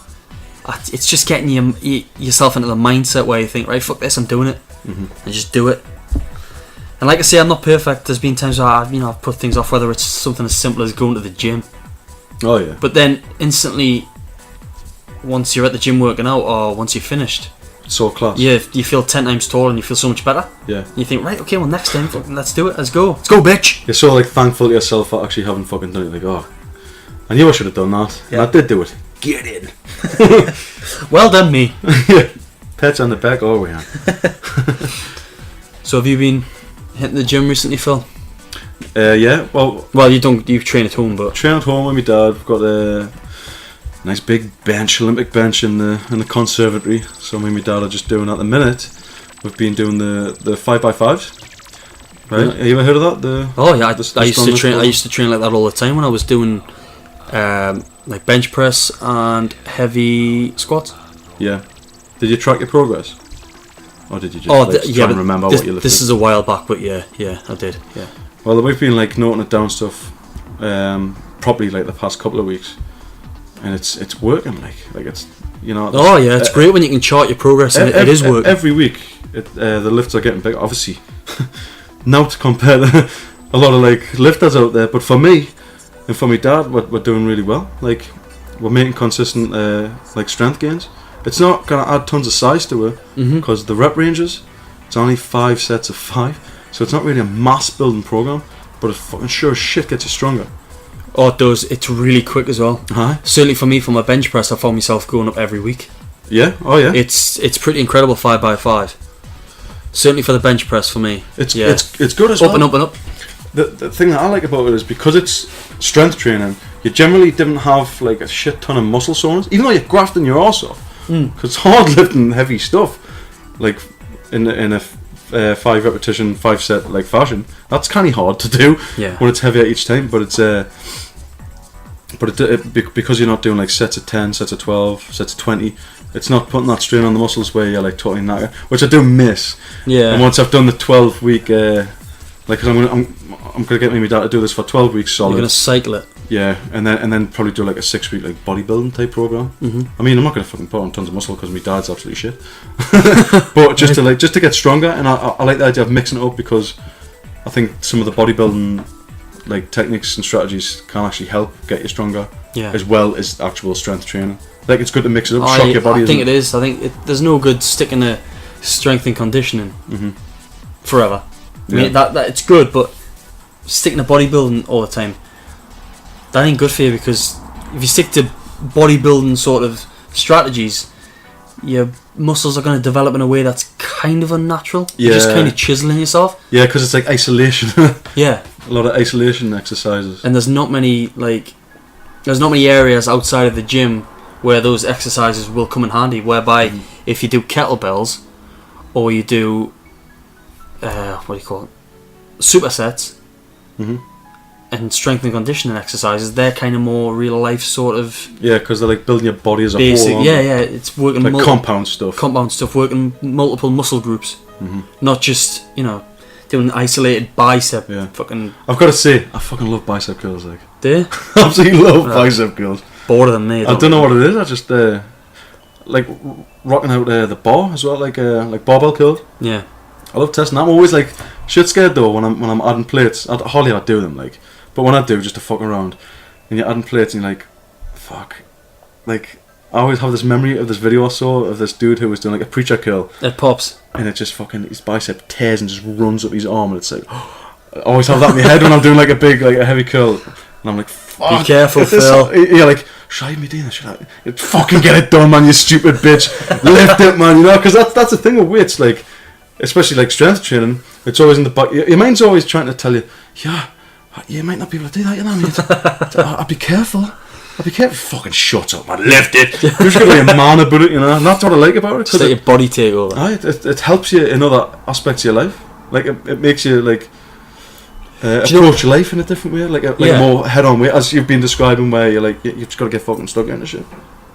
it's just getting yourself into the mindset where you think, right, fuck this, I'm doing it, and just do it. And like I say, I'm not perfect. There's been times where I've put things off, whether it's something as simple as going to the gym. Oh yeah. But then instantly, once you're at the gym working out, or once you've finished, so class. you feel 10 times taller and you feel so much better. Yeah. You think, right, okay, well, next time, fucking, let's do it. Let's go, bitch. You're so like thankful to yourself for actually having fucking done it. Like, oh, I knew I should have done that, and I did do it. Get in. Well done, me. Yeah. Pets on the back all the way on. So have you been hitting the gym recently, Phil? Yeah. Well, you train at home, but train at home with my dad. We've got a nice big bench, Olympic bench in the conservatory. So me and my dad are just doing at the minute. We've been doing the 5x5s. Right? Have you ever heard of that? I used to train like that all the time when I was doing like bench press and heavy squats. Yeah. Did you track your progress? Or did you just try and remember what you lifted? This is a while back, but yeah, I did. Yeah. Well, we've been like noting it down stuff properly like the past couple of weeks, and it's working. Like it's it's great when you can chart your progress, and it is working. Every week, the lifts are getting bigger. Obviously, now to compare to a lot of like lifters out there, but for me and for my dad, we're doing really well. Like we're making consistent like strength gains. It's not gonna add tons of size to it because the rep ranges, it's only 5 sets of 5, so it's not really a mass building program, but it fucking sure as shit gets you stronger. Oh, it does. It's really quick as well. Certainly for me, for my bench press, I found myself going up every week. Yeah. Oh yeah. It's pretty incredible 5x5. Certainly for the bench press for me. It's good as well. Up and up and up. The thing that I like about it is because it's strength training, you generally didn't have like a shit ton of muscle soreness, even though you're grafting your arse off. Because it's hard lifting heavy stuff, like in a 5 repetition, 5 set like fashion. That's kind of hard to do when it's heavier each time. But it's because you're not doing like sets of 10, sets of 12, sets of 20. It's not putting that strain on the muscles where you're like totally knackered, which I do miss. Yeah. And once I've done the 12-week, like, cause I'm gonna get my dad to do this for 12 weeks solid. You're gonna cycle it. Yeah, and then probably do like a 6-week like bodybuilding type program. Mm-hmm. I mean, I'm not gonna fucking put on tons of muscle because my dad's absolutely shit. But just to get stronger, and I like the idea of mixing it up because I think some of the bodybuilding like techniques and strategies can actually help get you stronger. Yeah. As well as actual strength training. Like, it's good to mix it up, shock your body. I think it is. I think there's no good sticking to strength and conditioning forever. I mean, that it's good, but sticking to bodybuilding all the time, that ain't good for you, because if you stick to bodybuilding sort of strategies, your muscles are going to develop in a way that's kind of unnatural. You're just kind of chiseling yourself. Yeah, because it's like isolation. Yeah. A lot of isolation exercises. And there's not many areas outside of the gym where those exercises will come in handy, whereby if you do kettlebells or you do supersets and strength and conditioning exercises, they're kind of more real life sort of because they're like building your body as a basic whole. It's working like compound stuff, working multiple muscle groups, not just doing isolated bicep fucking. I've got to say, I fucking love bicep curls. Like, Do you? absolutely love bicep curls. Bored than me. I don't know what it is. I just like rocking out the bar as well, like barbell curl. Yeah. I love testing. I'm always like shit scared though when I'm adding plates. Hardly I do them, like, but when I do, just to fuck around, and you're adding plates and you're like, fuck, like, I always have this memory of this video I saw of this dude who was doing like a preacher curl. It pops. And it just fucking, his bicep tears and just runs up his arm, and it's like, I always have that in my head when I'm doing like a heavy curl, and I'm like, fuck. Be careful, Phil. You're like, should I be doing this? Should I? Fucking get it done, man, you stupid bitch. Lift it, man, you know, because that's the thing with weights, like, especially like strength training, it's always in the back. Your mind's always trying to tell you, yeah, you might not be able to do that, you know, mate. I'll be careful. Fucking shut up, man. Lift it. You've just got to be a man about it, you know. And that's what I like about it. Just let your body take over. It helps you in other aspects of your life. Like, it makes you like approach life in a different way, like a more head-on way, as you've been describing, where you're like, you've just got to get fucking stuck into shit.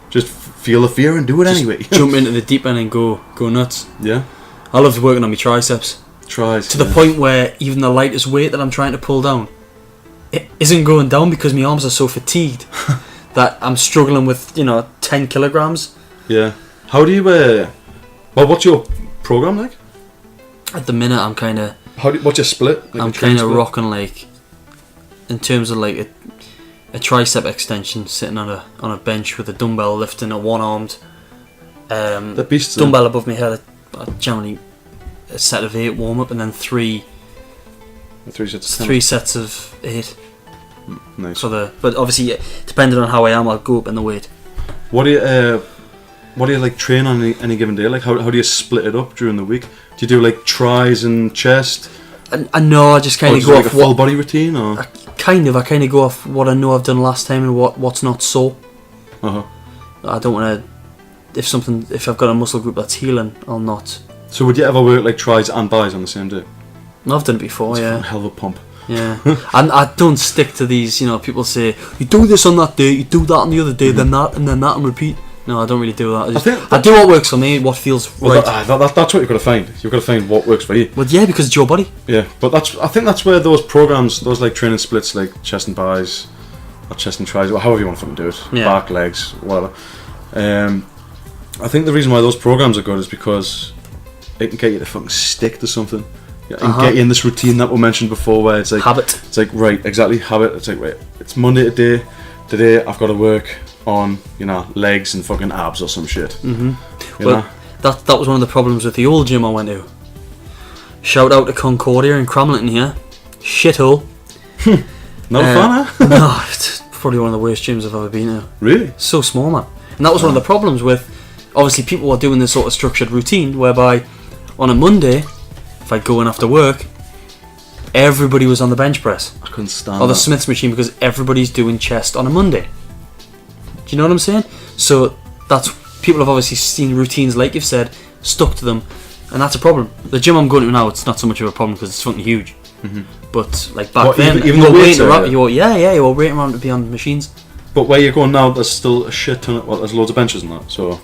Just feel the fear and do it anyway. Jump into the deep end and go nuts. Yeah. I love working on my triceps. To the point where even the lightest weight that I'm trying to pull down, it isn't going down because my arms are so fatigued that I'm struggling with 10 kilograms. Yeah. How do you what's your program like? At the minute I'm kind of what's your split? Like, I'm kind of rocking, like, in terms of like a tricep extension, sitting on a bench with a dumbbell, lifting a one-armed the beasts dumbbell above my head. I generally a set of 8 warm up, and then three sets of 8. Nice. But obviously, depending on how I am, I'll go up in the weight. What do you like train on any given day? Like, how do you split it up during the week? Do you do like tries and chest? I know, I just kind of go like off a full body routine, or I kind of go off what I know I've done last time and what's not so. I don't want to. If I've got a muscle group that's healing, I'll not. So would you ever work like tries and buys on the same day? I've done it before. It's a hell of a pump. Yeah, and I don't stick to these. People say you do this on that day, you do that on the other day, then that, and repeat. No, I don't really do that. I do what works for me, what feels right. That's what you've got to find. You've got to find what works for you. Well, yeah, because it's your body. Yeah, but I think that's where those programs, those like training splits, like chest and buys, or chest and tries, or however you want to fucking do it, back, legs, whatever. I think the reason why those programs are good is because it can get you to fucking stick to something. And get you in this routine that we mentioned before, where it's like habit. It's like, right, exactly, habit. It's like, right, it's Monday today I've got to work on legs and fucking abs or some shit. Well, that was one of the problems with the old gym I went to. Shout out to Concordia in Cramlington here. Shithole. Not a fan, huh? No, it's probably one of the worst gyms I've ever been to. Really? So small, man. And that was one of the problems with, obviously, people were doing this sort of structured routine whereby on a Monday, if I'd go in after work, everybody was on the bench press. I couldn't stand or the that. Smith's machine, because everybody's doing chest on a Monday. Do you know what I'm saying? So that's, people have obviously seen routines, like you've said, stuck to them, and that's a problem. The gym I'm going to now, it's not so much of a problem because it's fucking huge. But like back then, even the weights you were waiting around to be on machines. But where you're going now, there's still a shit ton of, there's loads of benches and that, so...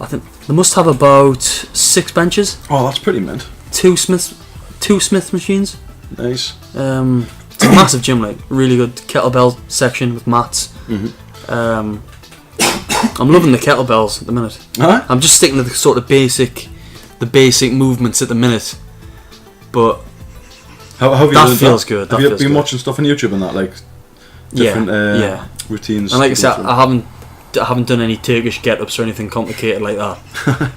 I think they must have about 6 benches, Oh, that's pretty mint. 2 Smith machines. Nice. It's a massive gym, like really good kettlebell section with mats. I'm loving the kettlebells at the minute. Alright. I'm just sticking to the sort of basic movements at the minute, but How have you That done feels good, that Have you feels been good. watching stuff on YouTube and that, like different yeah. routines? And like I to said, go through? I haven't done any Turkish get-ups or anything complicated like that.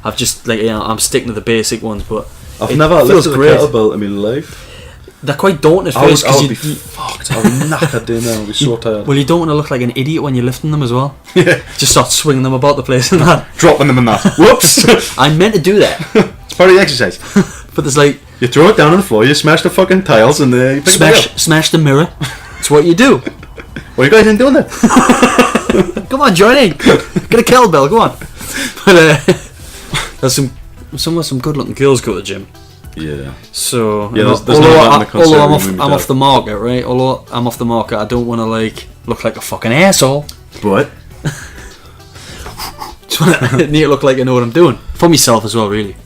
I've just I'm sticking to the basic ones, but I've it never feels lifted a great. kettlebell in my life. They're quite daunting at I would, first I would be because fucked. I would be knackered doing that. I would be so tired. well, you don't want to look like an idiot when you're lifting them as well. Yeah. Just start swinging them about the place and that. Dropping them in that. Whoops. I meant to do that, It's part of the exercise. but there's like You throw it down on the floor, you smash the fucking tiles, and you pick it back up. smash the mirror. It's what you do. What are you guys in doing there? Come on, join in. Get a kettlebell. Go on. But there's some good looking girls go to the gym. Yeah. So Yeah, there's although, no that in the although I'm conservative off movie the market, right? Although I'm off the market, I don't want to like look like a fucking asshole. But Just want to need to look like I know what I'm doing for myself as well, really.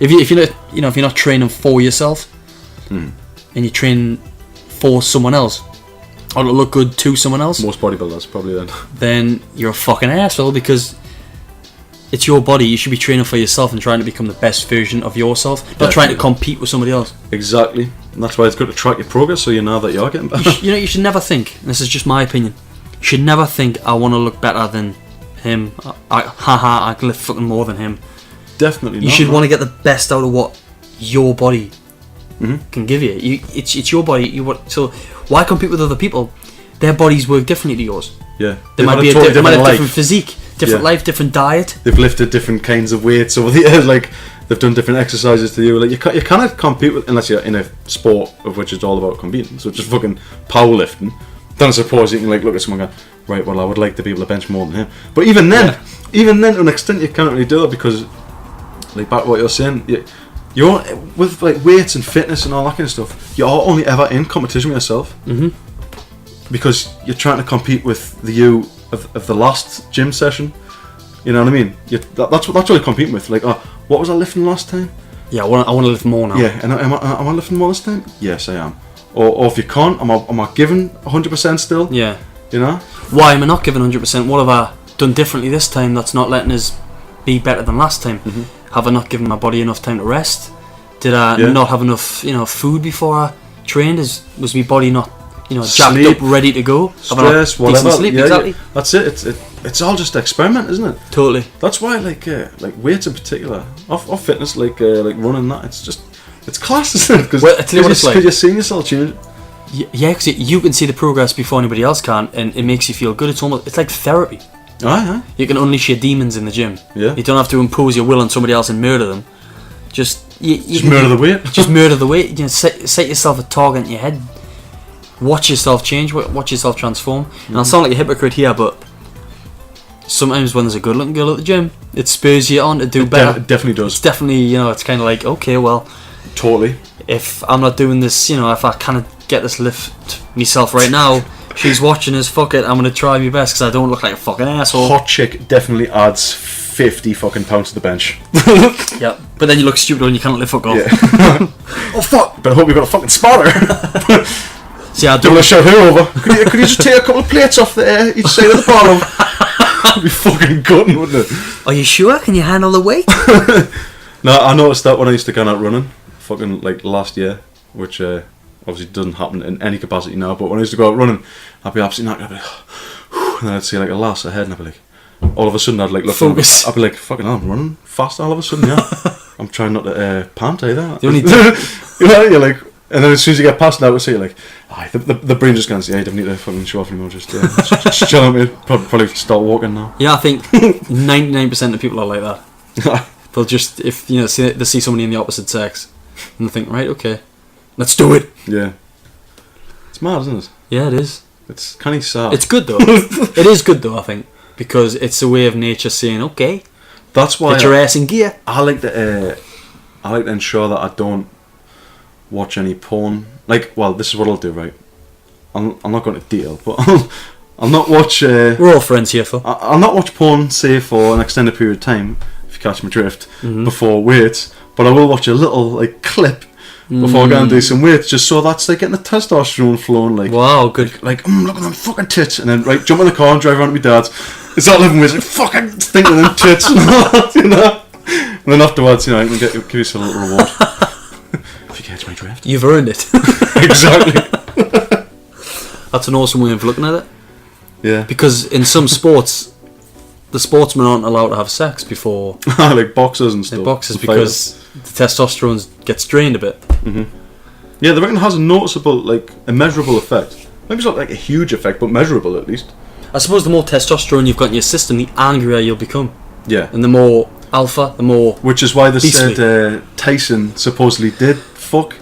If you're not training for yourself, and you train for someone else, or to look good to someone else, most bodybuilders probably then you're a fucking asshole because it's your body. You should be training for yourself and trying to become the best version of yourself, not trying to compete with somebody else. Exactly. And that's why it's good to track your progress so you know that you are getting better. You should never think, and this is just my opinion, you should never think I want to look better than him. I can lift fucking more than him. Definitely not. You should want to get the best out of what your body can give you. It's your body. So why compete with other people? Their bodies work differently to yours. Yeah. They might They've had a they might have life. different physique, different Yeah. life, different diet. They've lifted different kinds of weights over the years. Like they've done different exercises to you. Like you cannot compete with unless you're in a sport of which it's all about competing. So just fucking powerlifting. Then I suppose you can like look at someone and go, right, well I would like to be able to bench more than him. But even then to an extent you can't really do it because like back to what you're saying, you're with like weights and fitness and all that kind of stuff. You're only ever in competition with yourself. Because you're trying to compete with the you of the last gym session. You know what I mean? That's what you're competing with. Like, oh, what was I lifting last time? Yeah, I want to lift more now. Yeah, and am I lifting more this time? Yes, I am. Or if you can't, am I giving 100% still? Yeah. You know? Why am I not giving 100%? What have I done differently this time that's not letting us be better than last time? Have I not given my body enough time to rest? Did I not have enough, food before I trained? Was my body not, jacked Sleep, up, ready to go? Have I Stress, not decent whatever. sleep? Yeah, Exactly. yeah. That's it. It's all just experiment, isn't it? Totally. That's why, like weights in particular, or fitness, like running that. It's class, isn't it? Because Well, I tell you what it's like. you're seeing yourself change. Yeah, because you can see the progress before anybody else can, and it makes you feel good. It's like therapy. Aye. You can unleash your demons in the gym. Yeah. You don't have to impose your will on somebody else and murder them. Just Murder the weight. Just murder the weight. Set yourself a target in your head. Watch yourself change. Watch yourself transform. And I'll sound like a hypocrite here, but sometimes when there's a good-looking girl at the gym, it spurs you on to do better. It definitely does. It's definitely, it's kind of like, okay, well, Totally. if I'm not doing this, if I can't get this lift myself right now, she's watching us, fuck it, I'm going to try my best because I don't look like a fucking asshole. Hot chick definitely adds 50 fucking pounds to the bench. Yeah, but then you look stupid when you can't lift fuck off. Yeah. Oh fuck! But I hope you've got a fucking spotter. See, I Do you want to shout her over? Could you just take a couple of plates off there each side of the bottom? It'd be fucking gutting, wouldn't it? Are you sure? Can you handle the weight? No, I noticed that when I used to go out running, fucking like last year, which obviously doesn't happen in any capacity now, but when I used to go out running, I'd be absolutely knackered, I'd be like, and then I'd see like a lass ahead and I'd be like, all of a sudden I'd like look Focus. I'd be like, fucking hell, I'm running fast all of a sudden, yeah. I'm trying not to pant either. The only You're like, and then as soon as you get past that, we'll see, you're like, the brain just goes, yeah, you don't need to fucking show off anymore, just chill out, mate. Probably start walking now. Yeah, I think 99% of people are like that. They'll just, if they see somebody in the opposite sex, and they think, right, okay, let's do it. Yeah. It's mad, isn't it? Yeah, it is. It's kind of sad. It's good though. It is good though, I think, because it's a way of nature saying, okay, That's why get your ass in gear. I like to ensure that I don't watch any porn. Like, well, this is what I'll do, right? I'm not going to detail, but I'll not watch. We're all friends here, for. I'll not watch porn, say, for an extended period of time. If you catch my drift, before weights. But I will watch a little like clip before I go and do some weights, just so that's like getting the testosterone flowing. Like, wow, good. Like, look at them fucking tits, and then jump in the car and drive around to my dad's. It's not living with like fucking thinking of them tits, and all that, you know. And then afterwards, you know, I can give you some little reward if you catch my drift. You've earned it. Exactly. That's an awesome way of looking at it. Yeah. Because in some sports, the sportsmen aren't allowed to have sex before like boxers and stuff. in boxes because the testosterone gets drained a bit. Yeah, they reckon it has a noticeable, like, a measurable effect. Maybe it's not like a huge effect, but measurable at least. I suppose the more testosterone you've got in your system, the angrier you'll become. Yeah. And the more alpha, the more... Which is why they beastly. said Tyson supposedly did fuck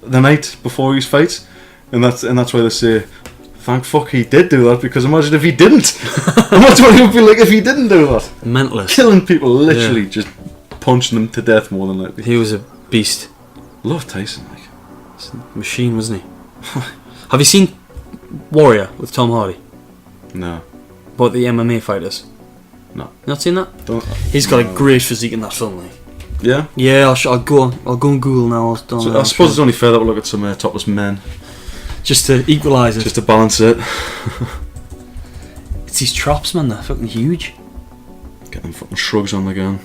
the night before his fight, and that's why they say, thank fuck he did do that, because imagine if he didn't. Imagine what it would be like if he didn't do that. Mentalist. Killing people, literally just punching them to death more than likely. He was a beast. Love Tyson, like. He's a machine, wasn't he? Have you seen Warrior with Tom Hardy? No. About the MMA fighters? No. You not seen that? Don't, He's got a great physique in that film, like. yeah? Yeah, I'll go and Google now. So I suppose it's only fair that we look at some topless men. Just to equalise it. Just to balance it. It's these traps, man, they're fucking huge. Get them fucking shrugs on again.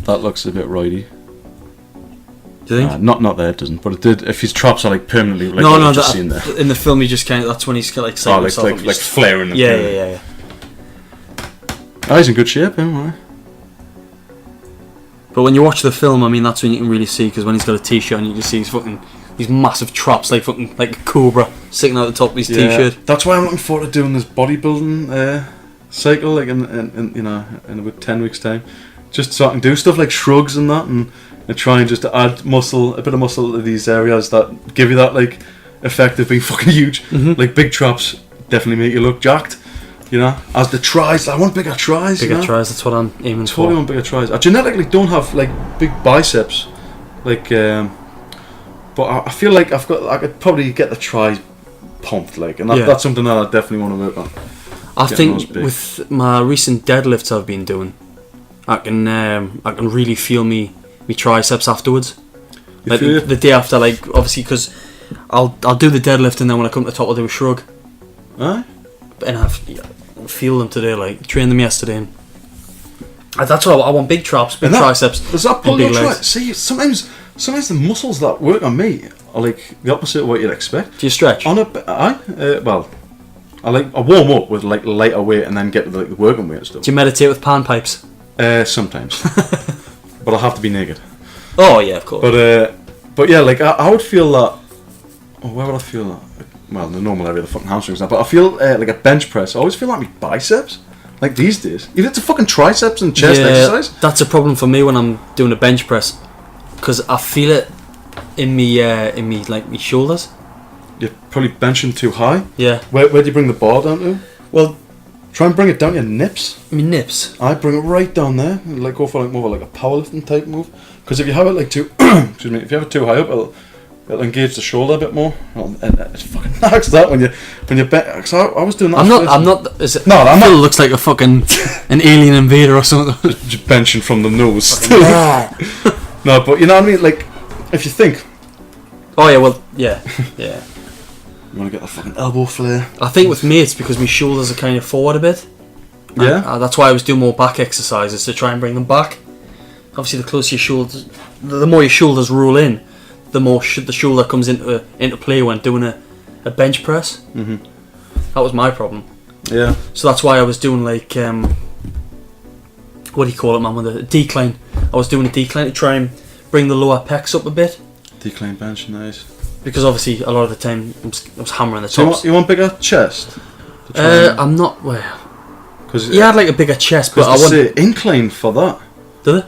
That looks a bit righty. Do you think? Not there, it doesn't. But it did. If his traps are like permanently, like no, just seen there. in the film, you just kind of, that's when he's like Oh, like flaring. Yeah. Oh, he's in good shape, him. Right? But when you watch the film, I mean, that's when you can really see, because when he's got a t-shirt on, you can see these massive traps, like a cobra sitting out the top of his t-shirt. That's why I'm looking forward to doing this bodybuilding cycle, like in you know, in about 10 weeks' time, just so I can do stuff like shrugs and that, and try and just add muscle, a bit of muscle to these areas that give you that like effect of being fucking huge. Like big traps definitely make you look jacked. You know, as the tries, I want bigger tries. Bigger you know? tries, that's what I'm aiming Totally for. want bigger tries. I genetically don't have like big biceps, like, but I feel like I could probably get the tries pumped, like, and that's something that I definitely want to work on. I think with my recent deadlifts I've been doing, I can really feel me triceps afterwards. Like the day after, like, obviously, because I'll do the deadlift and then when I come to the top I'll do a shrug. Aye. And I feel them today, like trained them yesterday, and that's what I want: big traps, big triceps. Does that pull and your big legs. triceps? See, sometimes the muscles that work on me are like the opposite of what you'd expect. Do you stretch? Well, I warm up with like lighter weight and then get to the working weight and stuff. Do you meditate with panpipes? Sometimes, but I'll have to be naked. Oh yeah, of course. But yeah, like I would feel that. Oh, where would I feel that? Well, in the normal area, the fucking hamstrings now. But I feel like a bench press. I always feel like my biceps. Like these days, even it's a fucking triceps and chest exercise. That's a problem for me when I'm doing a bench press, because I feel it in me like my shoulders. You're probably benching too high. Yeah. Where do you bring the bar down to? Well, try and bring it down to your nips. my nips. I bring it right down there. Like go for like more of like a powerlifting type move. Because if you have it like too, excuse me, if you have it too high up, it'll engage the shoulder a bit more. And it fucking knocks that when you bend. So I was doing that. I'm not. Is it? No, I'm Phil not. looks like a fucking an alien invader or something. Just benching from the nose. Yeah. No, but you know what I mean. Like, if you think, Oh yeah. Well, yeah. you want to get the fucking elbow flare. I think with me it's because my shoulders are kind of forward a bit. Yeah. And that's why I was doing more back exercises to try and bring them back. Obviously, the closer your shoulders, the more your shoulders roll in, the more the shoulder comes into play when doing a bench press. Mm-hmm. That was my problem. Yeah. So that's why I was doing like what do you call it, man? With a decline. I was doing a decline to try and bring the lower pecs up a bit. Decline bench, nice. Because obviously a lot of the time I was hammering the So tops. you want bigger chest? I'm not. Well, Because he had like a bigger chest, but I want want. incline for that. Did it?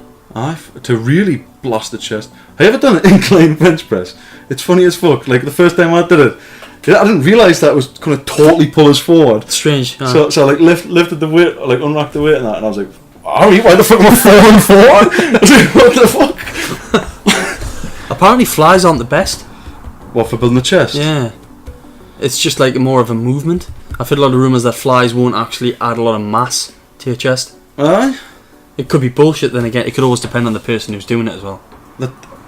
To really blast the chest. Have you ever done an incline bench press? It's funny as fuck. Like the first time I did it, I didn't realise that it was going to totally pull us forward. Strange. So I like lifted the weight, like unracked the weight and that, and I was like, why the fuck am I falling forward? I was like, what the fuck? Apparently flies aren't the best. What, for building the chest? Yeah. It's just like more of a movement. I've heard a lot of rumours that flies won't actually add a lot of mass to your chest. Aye. It could be bullshit. Then again, it could always depend on the person who's doing it as well.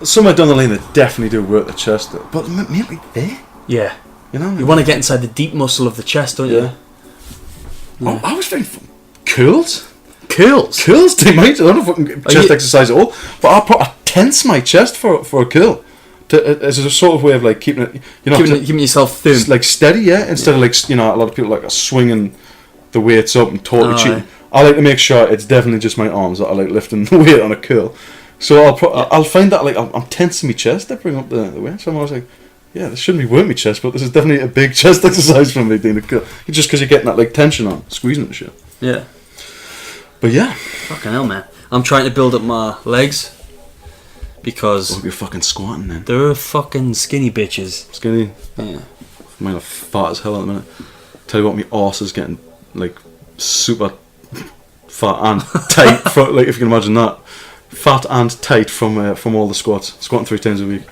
Somewhere down the line, they definitely do work the chest, but maybe there. Yeah. You know. You want to get inside the deep muscle of the chest, don't you? Yeah. I was very curls. Curls? They might. I don't know fucking chest exercise at all. But I tense my chest for a curl. As a sort of way of like keeping it, keeping yourself thin, like steady, yeah. Instead of like a lot of people like are swinging the weights up and totally cheating. I like to make sure it's definitely just my arms that are like lifting the weight on a curl. So I'll find that like I'm tensing my chest to bring up the weight. So I'm always like, yeah, this shouldn't be working my chest, but this is definitely a big chest exercise for me doing a curl. Just because you're getting that like tension on, squeezing the shit. Yeah. But yeah. Fucking hell, man. I'm trying to build up my legs. Because you're fucking squatting then. They're fucking skinny bitches. Skinny? Yeah. Mine are fat as hell at the minute. Tell you what, my arse is getting like super fat and tight. Like if you can imagine that, fat and tight from all the squats. Squatting 3 times a week.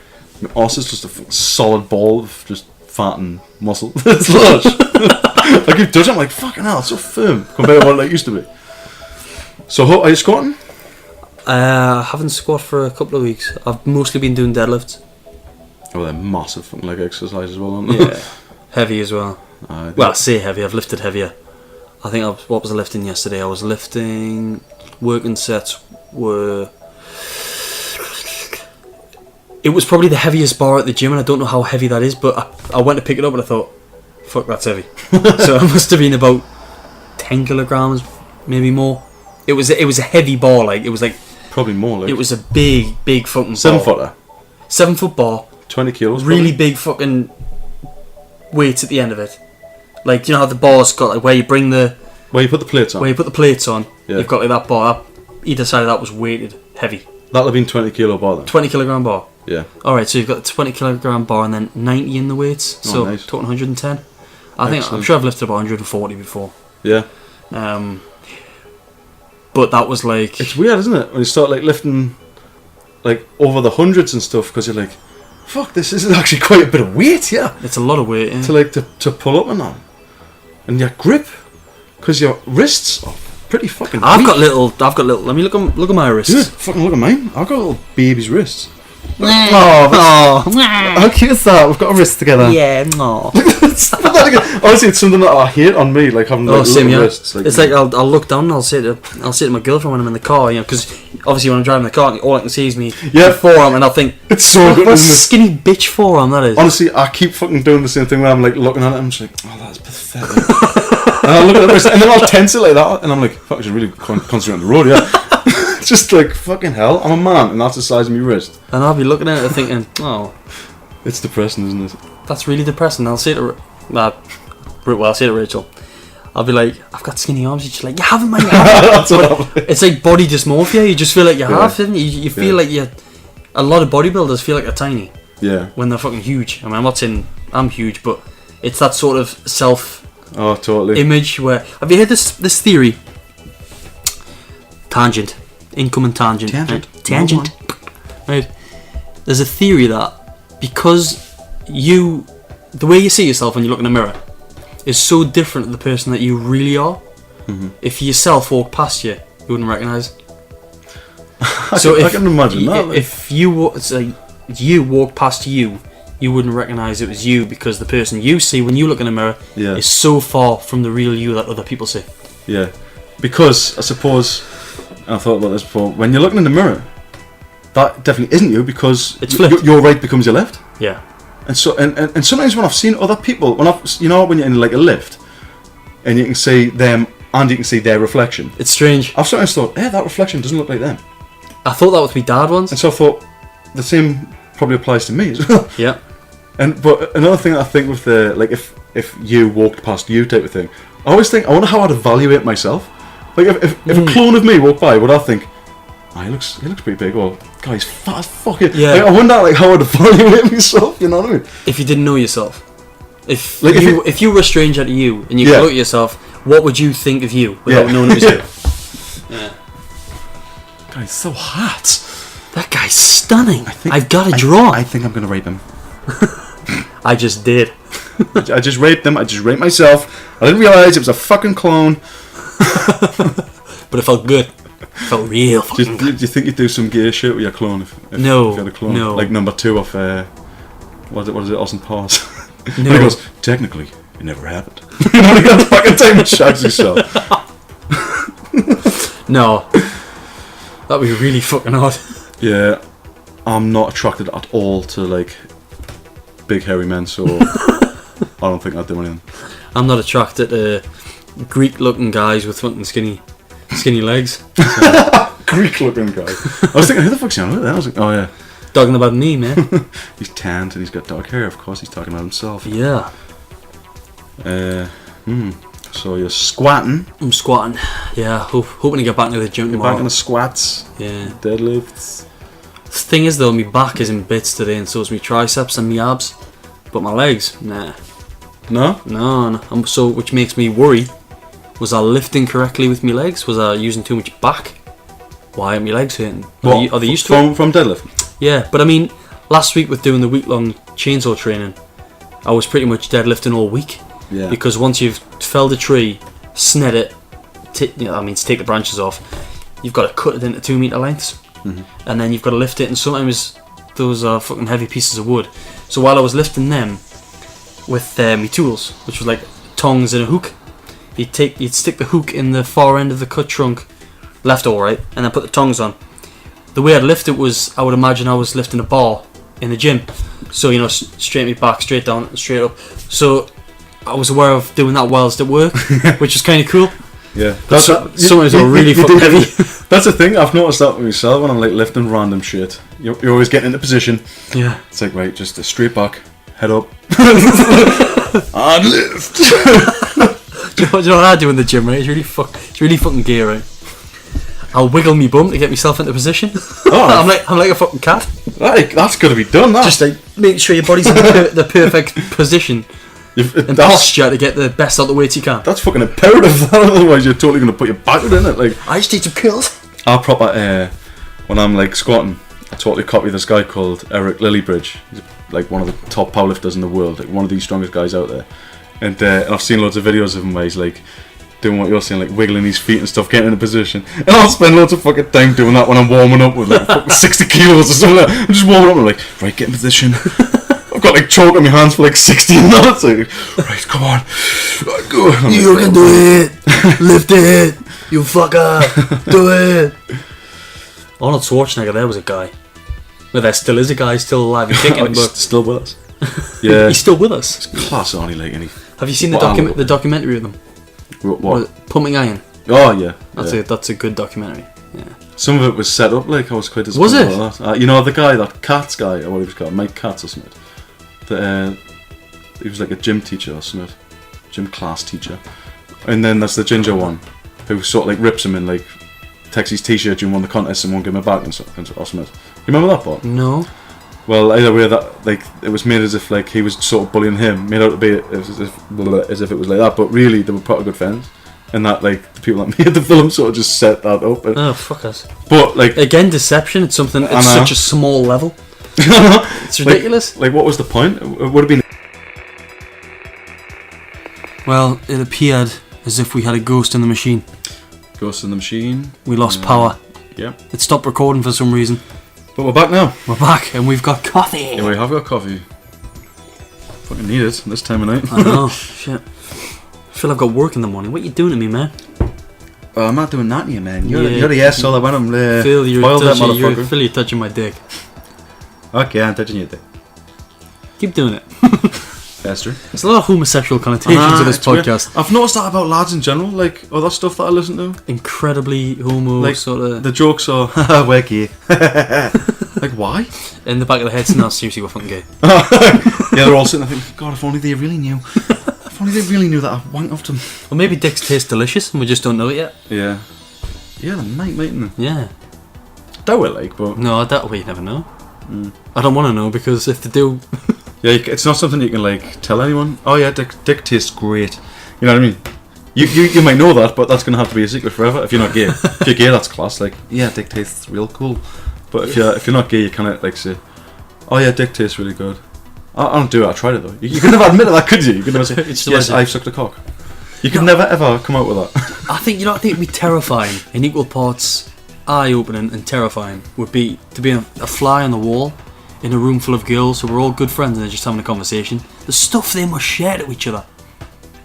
My arse is just a solid ball of just fat and muscle. It's large. I keep touching. I'm like, fucking hell, it's so firm compared to what it used to be. So, are you squatting? I haven't squat for a couple of weeks. I've mostly been doing deadlifts. Oh, they're massive fucking leg exercise as well, aren't they? Yeah. Heavy as well. Well, I say heavy. I've lifted heavier. I think what was I lifting yesterday? I was lifting. Working sets were. It was probably the heaviest bar at the gym, and I don't know how heavy that is. But I went to pick it up, and I thought, "Fuck, that's heavy." So it must have been about 10 kilograms, maybe more. It was a heavy bar. Like it was like. Probably more. Like it was a big fucking 7-footer. 7-foot bar. 20 kilos. Really big fucking weights at the end of it. Like you know how the bar's got like where you put the plates on. Where you put the plates on. Yeah. You've got like that bar. Either side of that was weighted heavy. That'll have been 20 kilo bar then. 20 kilogram bar. Yeah. All right, so you've got the 20 kilogram bar and then 90 in the weights. So nice. total 110. I'm sure I've lifted about 140 before. Yeah. But that was like... It's weird, isn't it? When you start like lifting like over the hundreds and stuff, because you're like, fuck, this is actually quite a bit of weight, yeah. It's a lot of weight, yeah. To pull up and that. And your grip, because your wrists are pretty fucking I've weak. got little, let me look at my wrists. Dude, fucking look at mine. I've got little baby's wrists. How cute is that? We've got our wrists together. Yeah, no. Honestly, it's something that I hate on me, like having like little wrists. Like, it's like I'll look down and I'll say to my girlfriend when I'm in the car, you know, because obviously when I'm driving the car, all I can see is me forearm, and I'll think it's so good. What skinny bitch forearm that is. Honestly, I keep fucking doing the same thing where I'm like looking at it, I'm just like, oh, that's pathetic. And I look at the wrist, and then I'll tense it like that, and I'm like, fuck, I should really concentrate on the road, yeah. Just like, fucking hell, I'm a man, and that's the size of my wrist. And I'll be looking at it thinking, oh. It's depressing, isn't it? That's really depressing. I'll say to Rachel, I'll be like, I've got skinny arms. She's like, you haven't, man. It's like body dysmorphia. You just feel like you have, didn't you? You feel like you're... A lot of bodybuilders feel like they're tiny. Yeah. When they're fucking huge. I mean, I'm not saying I'm huge, but it's that sort of self-image where... Have you heard this theory? Tangent. Incoming tangent. Tangent. Right. There's a theory that because the way you see yourself when you look in a mirror is so different to the person that you really are. Mm-hmm. If yourself walked past you wouldn't recognise. I can imagine that. If you walked past you wouldn't recognise it was you, because the person you see when you look in a mirror is so far from the real you that other people see. Yeah, because I suppose, and I thought about this before, when you're looking in the mirror, that definitely isn't you, because it's flipped. Your right becomes your left. Yeah. And so and sometimes when I've seen other people, when you're in like a lift, and you can see them and you can see their reflection. It's strange. I've sometimes thought, that reflection doesn't look like them. I thought that with my dad once. And so I thought the same probably applies to me as well. Yeah. But another thing that I think with the like if you walked past you type of thing, I always think I wonder how I'd evaluate myself. Like if a clone of me walked by, would I think, he looks pretty big, or God, he's fat as fuck. Yeah. Like, I wonder like how I'd evaluate myself. You know what I mean? If you didn't know yourself, if you were a stranger to you and you could look at yourself, what would you think of you without knowing it was you? Yeah. God, he's so hot. That guy's stunning. I've got to draw. I think I'm gonna rape him. I just did. I just raped them. I just raped myself. I didn't realise it was a fucking clone. But it felt good. It felt real. Do you think you'd do some gay shit with your clone if No, you had a clone? no. Like number 2 of what is it? Austin Powers. No. And he goes, technically, it never happened. You know, he got fucking time and shags himself. No. That'd be really fucking odd. Yeah, I'm not attracted at all to like big hairy men, so I don't think I'd do anything. I'm not attracted to Greek-looking guys with fucking skinny legs. Greek-looking guy. I was thinking, who the fuck's he on with? I was like, oh yeah, Talking about me, man. he's tanned and he's got dark hair. Of course, he's talking about himself. Yeah. So you're squatting. I'm squatting. Yeah, hoping to get back into the gym You're tomorrow. back in the squats. Yeah. Deadlifts. The thing is though, my back is in bits today, and so is my triceps and my abs. But my legs, nah. No? So, which makes me worry. Was I lifting correctly with my legs? Was I using too much back? Why are my legs hurting? Are they used to it? From deadlift? Yeah, but I mean, last week with doing the week-long chainsaw training, I was pretty much deadlifting all week. Yeah. Because once you've felled a tree, sned it, to take the branches off, you've got to cut it into 2 metre lengths. Mm-hmm. And then you've got to lift it, and sometimes those are fucking heavy pieces of wood. So while I was lifting them with my tools, which was like tongs and a hook, you'd stick the hook in the far end of the cut trunk, left or right, and then put the tongs on. The way I'd lift it was, I would imagine I was lifting a bar in the gym. So, straight me back, straight down, and straight up. So I was aware of doing that whilst at work, which is kind of cool. Yeah. Sometimes they're really fucking heavy. That's the thing, I've noticed that with myself when I'm like lifting random shit. You're always getting into position. Yeah. It's like, right, just a straight back, head up, and lift. Do you know what I do in the gym, right? It's really fucking gay, right? I'll wiggle me bum to get myself into position. Oh, I'm like a fucking cat. That's got to be done. That. Just like make sure your body's in the perfect position and That's posture to get the best out the weights you can. fucking imperative. Otherwise, you're totally going to put your back in it. Like I just need some pills. I proper when I'm like squatting, I totally copy this guy called Eric Lillybridge. He's like one of the top powerlifters in the world, like one of the strongest guys out there. And I've seen loads of videos of him where he's like doing what you're saying, like wiggling his feet and stuff, getting in a position. And I'll spend loads of fucking time doing that when I'm warming up with like fucking 60 kilos or something like that. I'm just warming up and I'm like, right, get in position. I've got like chalk on my hands for like 16 minutes. Like, right, come on. Right, go. You can do it. Lift it. You fucker. Do it. Arnold Schwarzenegger, there was a guy. Well, there still is a guy still alive and kicking, He's but still with us. Yeah. he's still with us. Class, Arnie, like, any. Have you seen the What I love. documentary of them? What? Pumping Iron. Oh, yeah. That's a good documentary. Yeah. Some of it was set up, like, I was quite disappointed. Was it? About that. You know, the guy, that Katz guy, or what he was called, Mike Katz or something. He was like a gym teacher or something. Gym class teacher. And then there's the ginger one, who sort of like rips him in, like, takes his t-shirt during one of the contests and won't give him back and stuff. Or something. You remember that part? No. Well, either way, that like it was made as if like he was sort of bullying him, made out to be as if it was like that, but really they were pretty good friends, and that like the people that made the film sort of just set that up. Oh, fuck us. But like Again, deception. It's something. It's such a small level. It's ridiculous. Like what was the point? It would have been. Well, it appeared as if we had a ghost in the machine. Ghost in the machine. We lost power. Yeah. It stopped recording for some reason. But we're back now. We're back and we've got coffee. Yeah, we have got coffee. Fucking need it this time of night. I know. Shit. I feel I've got work in the morning. What are you doing to me, man? I'm not doing that to you, man. You're, Yeah. you're the asshole that went and Phil, spoiled that motherfucker. Phil, you're touching my dick. Okay, I'm touching your dick. Keep doing it. Esther. There's a lot of homosexual connotations to this It's weird. podcast. I've noticed that about lads in general, like other stuff that I listen to. Incredibly homo, Like sort of. the jokes are, haha, we're gay. Like why? In the back of the head, no, seriously, we're fucking gay. Yeah, they're all sitting there thinking, God, if only they really knew. If only they really knew that I wanked off them. Or maybe dicks taste delicious and we just don't know it yet. Yeah. Yeah, they might, mightn't they? Yeah. Doubt it, like, but... No, that way you never know. I don't want to know because if they do. Yeah, it's not something you can, like, tell anyone. Oh, yeah, dick tastes great. You know what I mean? You might know that, but that's going to have to be a secret forever if you're not gay. If you're gay, that's class. Like, yeah, dick tastes real cool. But if you're not gay, you kind of, like, say, oh, yeah, dick tastes really good. I don't do it. I tried it though. You could never admit that, could you? You could never say, It's still yes, like- I've sucked a cock. You could never ever come out with that. I think it'd be terrifying in equal parts. Eye-opening and terrifying would be to be a fly on the wall in a room full of girls who are all good friends and they're just having a conversation. The stuff they must share to each other.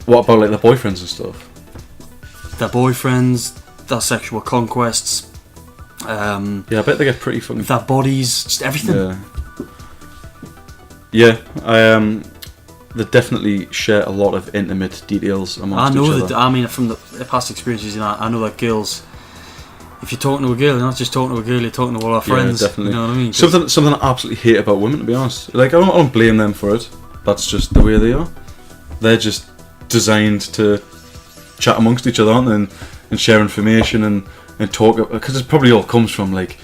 What about like their boyfriends and stuff? Their boyfriends, their sexual conquests, Yeah, I bet they get pretty fucking. their bodies, just everything. Yeah. They definitely share a lot of intimate details I amongst know each that. other. I mean, from the past experiences, I know that girls. If you're talking to a girl, you're not just talking to a girl. You're talking to all our friends. Yeah, definitely. You know what I mean? 'Cause- Something I absolutely hate about women, to be honest. Like I don't blame them for it. That's just the way they are. They're just designed to chat amongst each other, aren't they? And share information and talk, because it probably all comes from like,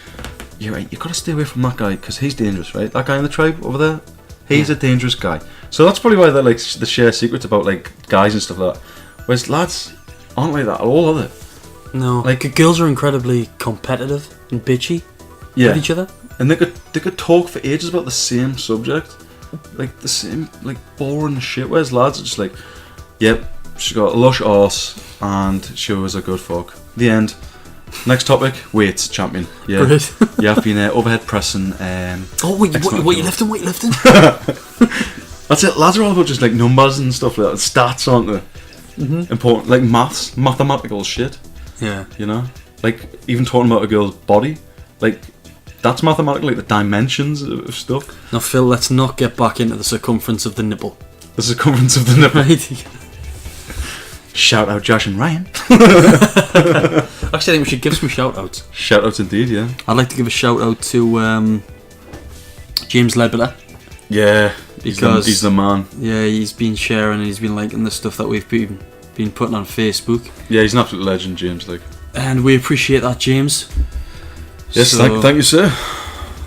you're right, you've got to stay away from that guy because he's dangerous, right? That guy in the tribe over there, he's a dangerous guy. So that's probably why they like they share secrets about like guys and stuff like that. Whereas lads aren't like that at all, are they? No, like girls are incredibly competitive and bitchy with each other. And they could talk for ages about the same subject, like the same like boring shit. Whereas lads are just like, yep, she got a lush arse and she was a good fuck. The end. Next topic, weights champion. Yeah, Great. you have been overhead pressing. Oh wait, excellent what you girls. lifting? What you lifting? That's it. Lads are all about just like numbers and stuff like that. Stats, aren't they? Mm-hmm. Important, like mathematical shit. Yeah. You know, like even talking about a girl's body, like that's mathematical, like the dimensions of stuff. Now, Phil, let's not get back into the circumference of the nipple. The circumference of the nipple. Right? Shout out Josh and Ryan. Actually, I think we should give some shout outs. Shout outs indeed, yeah. I'd like to give a shout out to James Ledbetter. Yeah, Because- he's the man. Yeah, he's been sharing and he's been liking the stuff that we've been putting on Facebook. Yeah, he's an absolute legend, James. Like, And we appreciate that, James. yes, So- thank you, sir.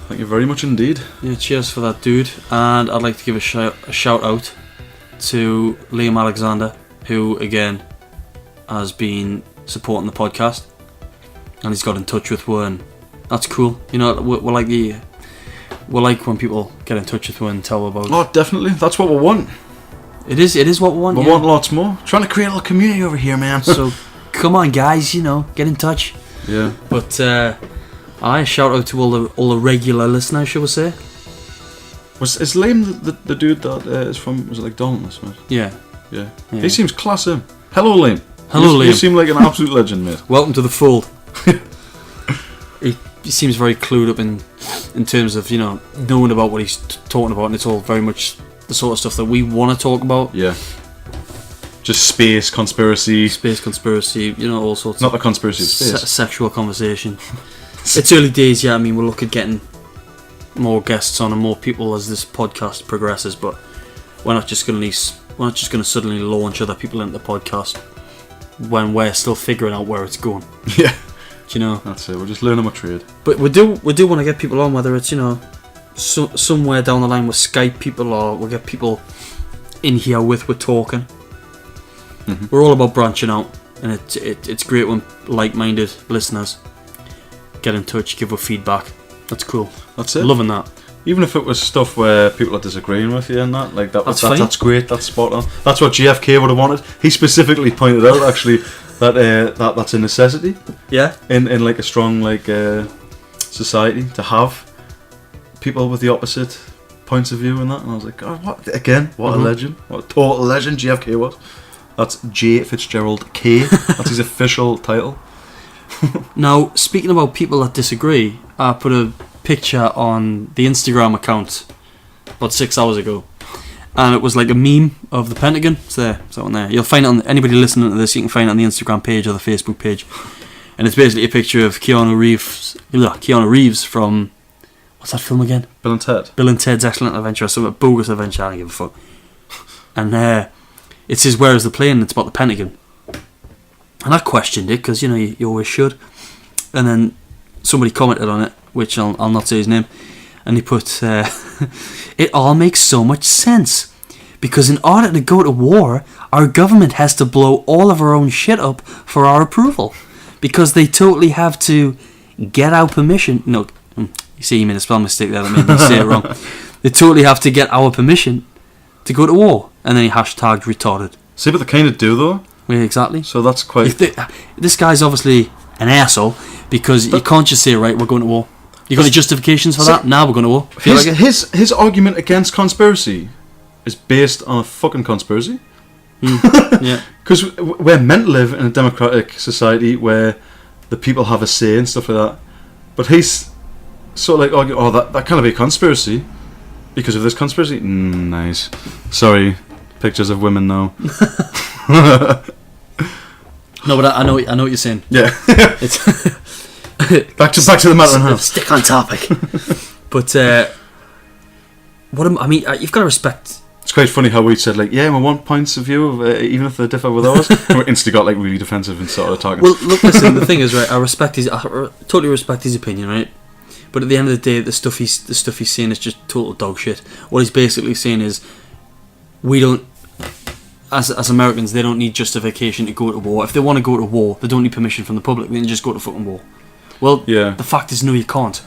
Thank you very much indeed. Yeah, cheers for that, dude. And I'd like to give a shout out to Liam Alexander, who again has been supporting the podcast, and he's got in touch with us, and that's cool. You know, we're like when people get in touch with us and tell about. Oh, definitely. That's what we want. It is what we want. We yeah. want lots more. Trying to create a little community over here, man. So come on, guys. You know, get in touch. yeah. But I shout out to all the regular listeners, shall we say? Is Liam the dude that is from? Was it like Dalton? Isn't it? Yeah. Yeah. Yeah. He seems class. Him. Hello, Liam. Hello, You Liam. seem like an absolute legend, mate. Welcome to the fold. he seems very clued up in terms of, you know, knowing about what he's talking about, and it's all very much the sort of stuff that we want to talk about. Yeah. Just space conspiracy. Space conspiracy, you know, all sorts Not of the conspiracy of space. sexual conversation. It's early days, yeah. I mean, we'll look at getting more guests on and more people as this podcast progresses, but we're not just going to suddenly launch other people into the podcast when we're still figuring out where it's going. Yeah. Do you know? That's it. We're just learning our trade. But we do want to get people on, whether it's, you know, somewhere down the line with Skype people, or we'll get people in here we're talking. Mm-hmm. We're all about branching out, and it's great when like-minded listeners get in touch, give us feedback. That's cool. That's it. Loving that. Even if it was stuff where people are disagreeing with you and that, like That's fine. that's great. That's spot on. That's what JFK would have wanted. He specifically pointed out actually that that's a necessity Yeah. in like a strong like society to have people with the opposite points of view and that. And I was like, God, what again? What a legend! What a total legend JFK was. That's J Fitzgerald K. That's his official title. Now, speaking about people that disagree, I put a picture on the Instagram account about 6 hours ago, and it was like a meme of the Pentagon. It's there, it's that one there. You'll find it on anybody listening to this. You can find it on the Instagram page or the Facebook page, and it's basically a picture of Keanu Reeves from, what's that film again? Bill and Ted. Bill and Ted's Excellent Adventure, or some bogus adventure. I don't give a fuck. And it says, "Where is the plane?" It's about the Pentagon. And I questioned it because, you know, you always should. And then somebody commented on it, which I'll not say his name, and he put, "It all makes so much sense, because in order to go to war, our government has to blow all of our own shit up for our approval, because they totally have to get our permission." No, you see, you made a spell mistake there. That made me say it wrong. They totally have to get our permission to go to war. And then he hashtagged retarded. See, but they kind of do though. Yeah, exactly. So that's quite. This guy's obviously an asshole because you can't just say, right, we're going to war. You got any justifications for that? Nah, we're going to war. Feel like it? His argument against conspiracy is based on a fucking conspiracy. Yeah. Because we're meant to live in a democratic society where the people have a say and stuff like that. But he's sort of like arguing, oh, that can't be a conspiracy because of this conspiracy. Nice. Sorry, pictures of women now. No, but I know what you're saying. Yeah. It's back to the matter in hand. Stick on topic. But you've got to respect. It's quite funny how we said like, yeah, we want points of view of, even if they differ with ours. And we instantly got like really defensive and started talking. Well, look, listen. The thing is, right? I totally respect his opinion, right? But at the end of the day, the stuff he's saying is just total dog shit. What he's basically saying is, we don't, as Americans, they don't need justification to go to war. If they want to go to war, they don't need permission from the public. They can just go to fucking war. Well, yeah. The fact is, no, you can't.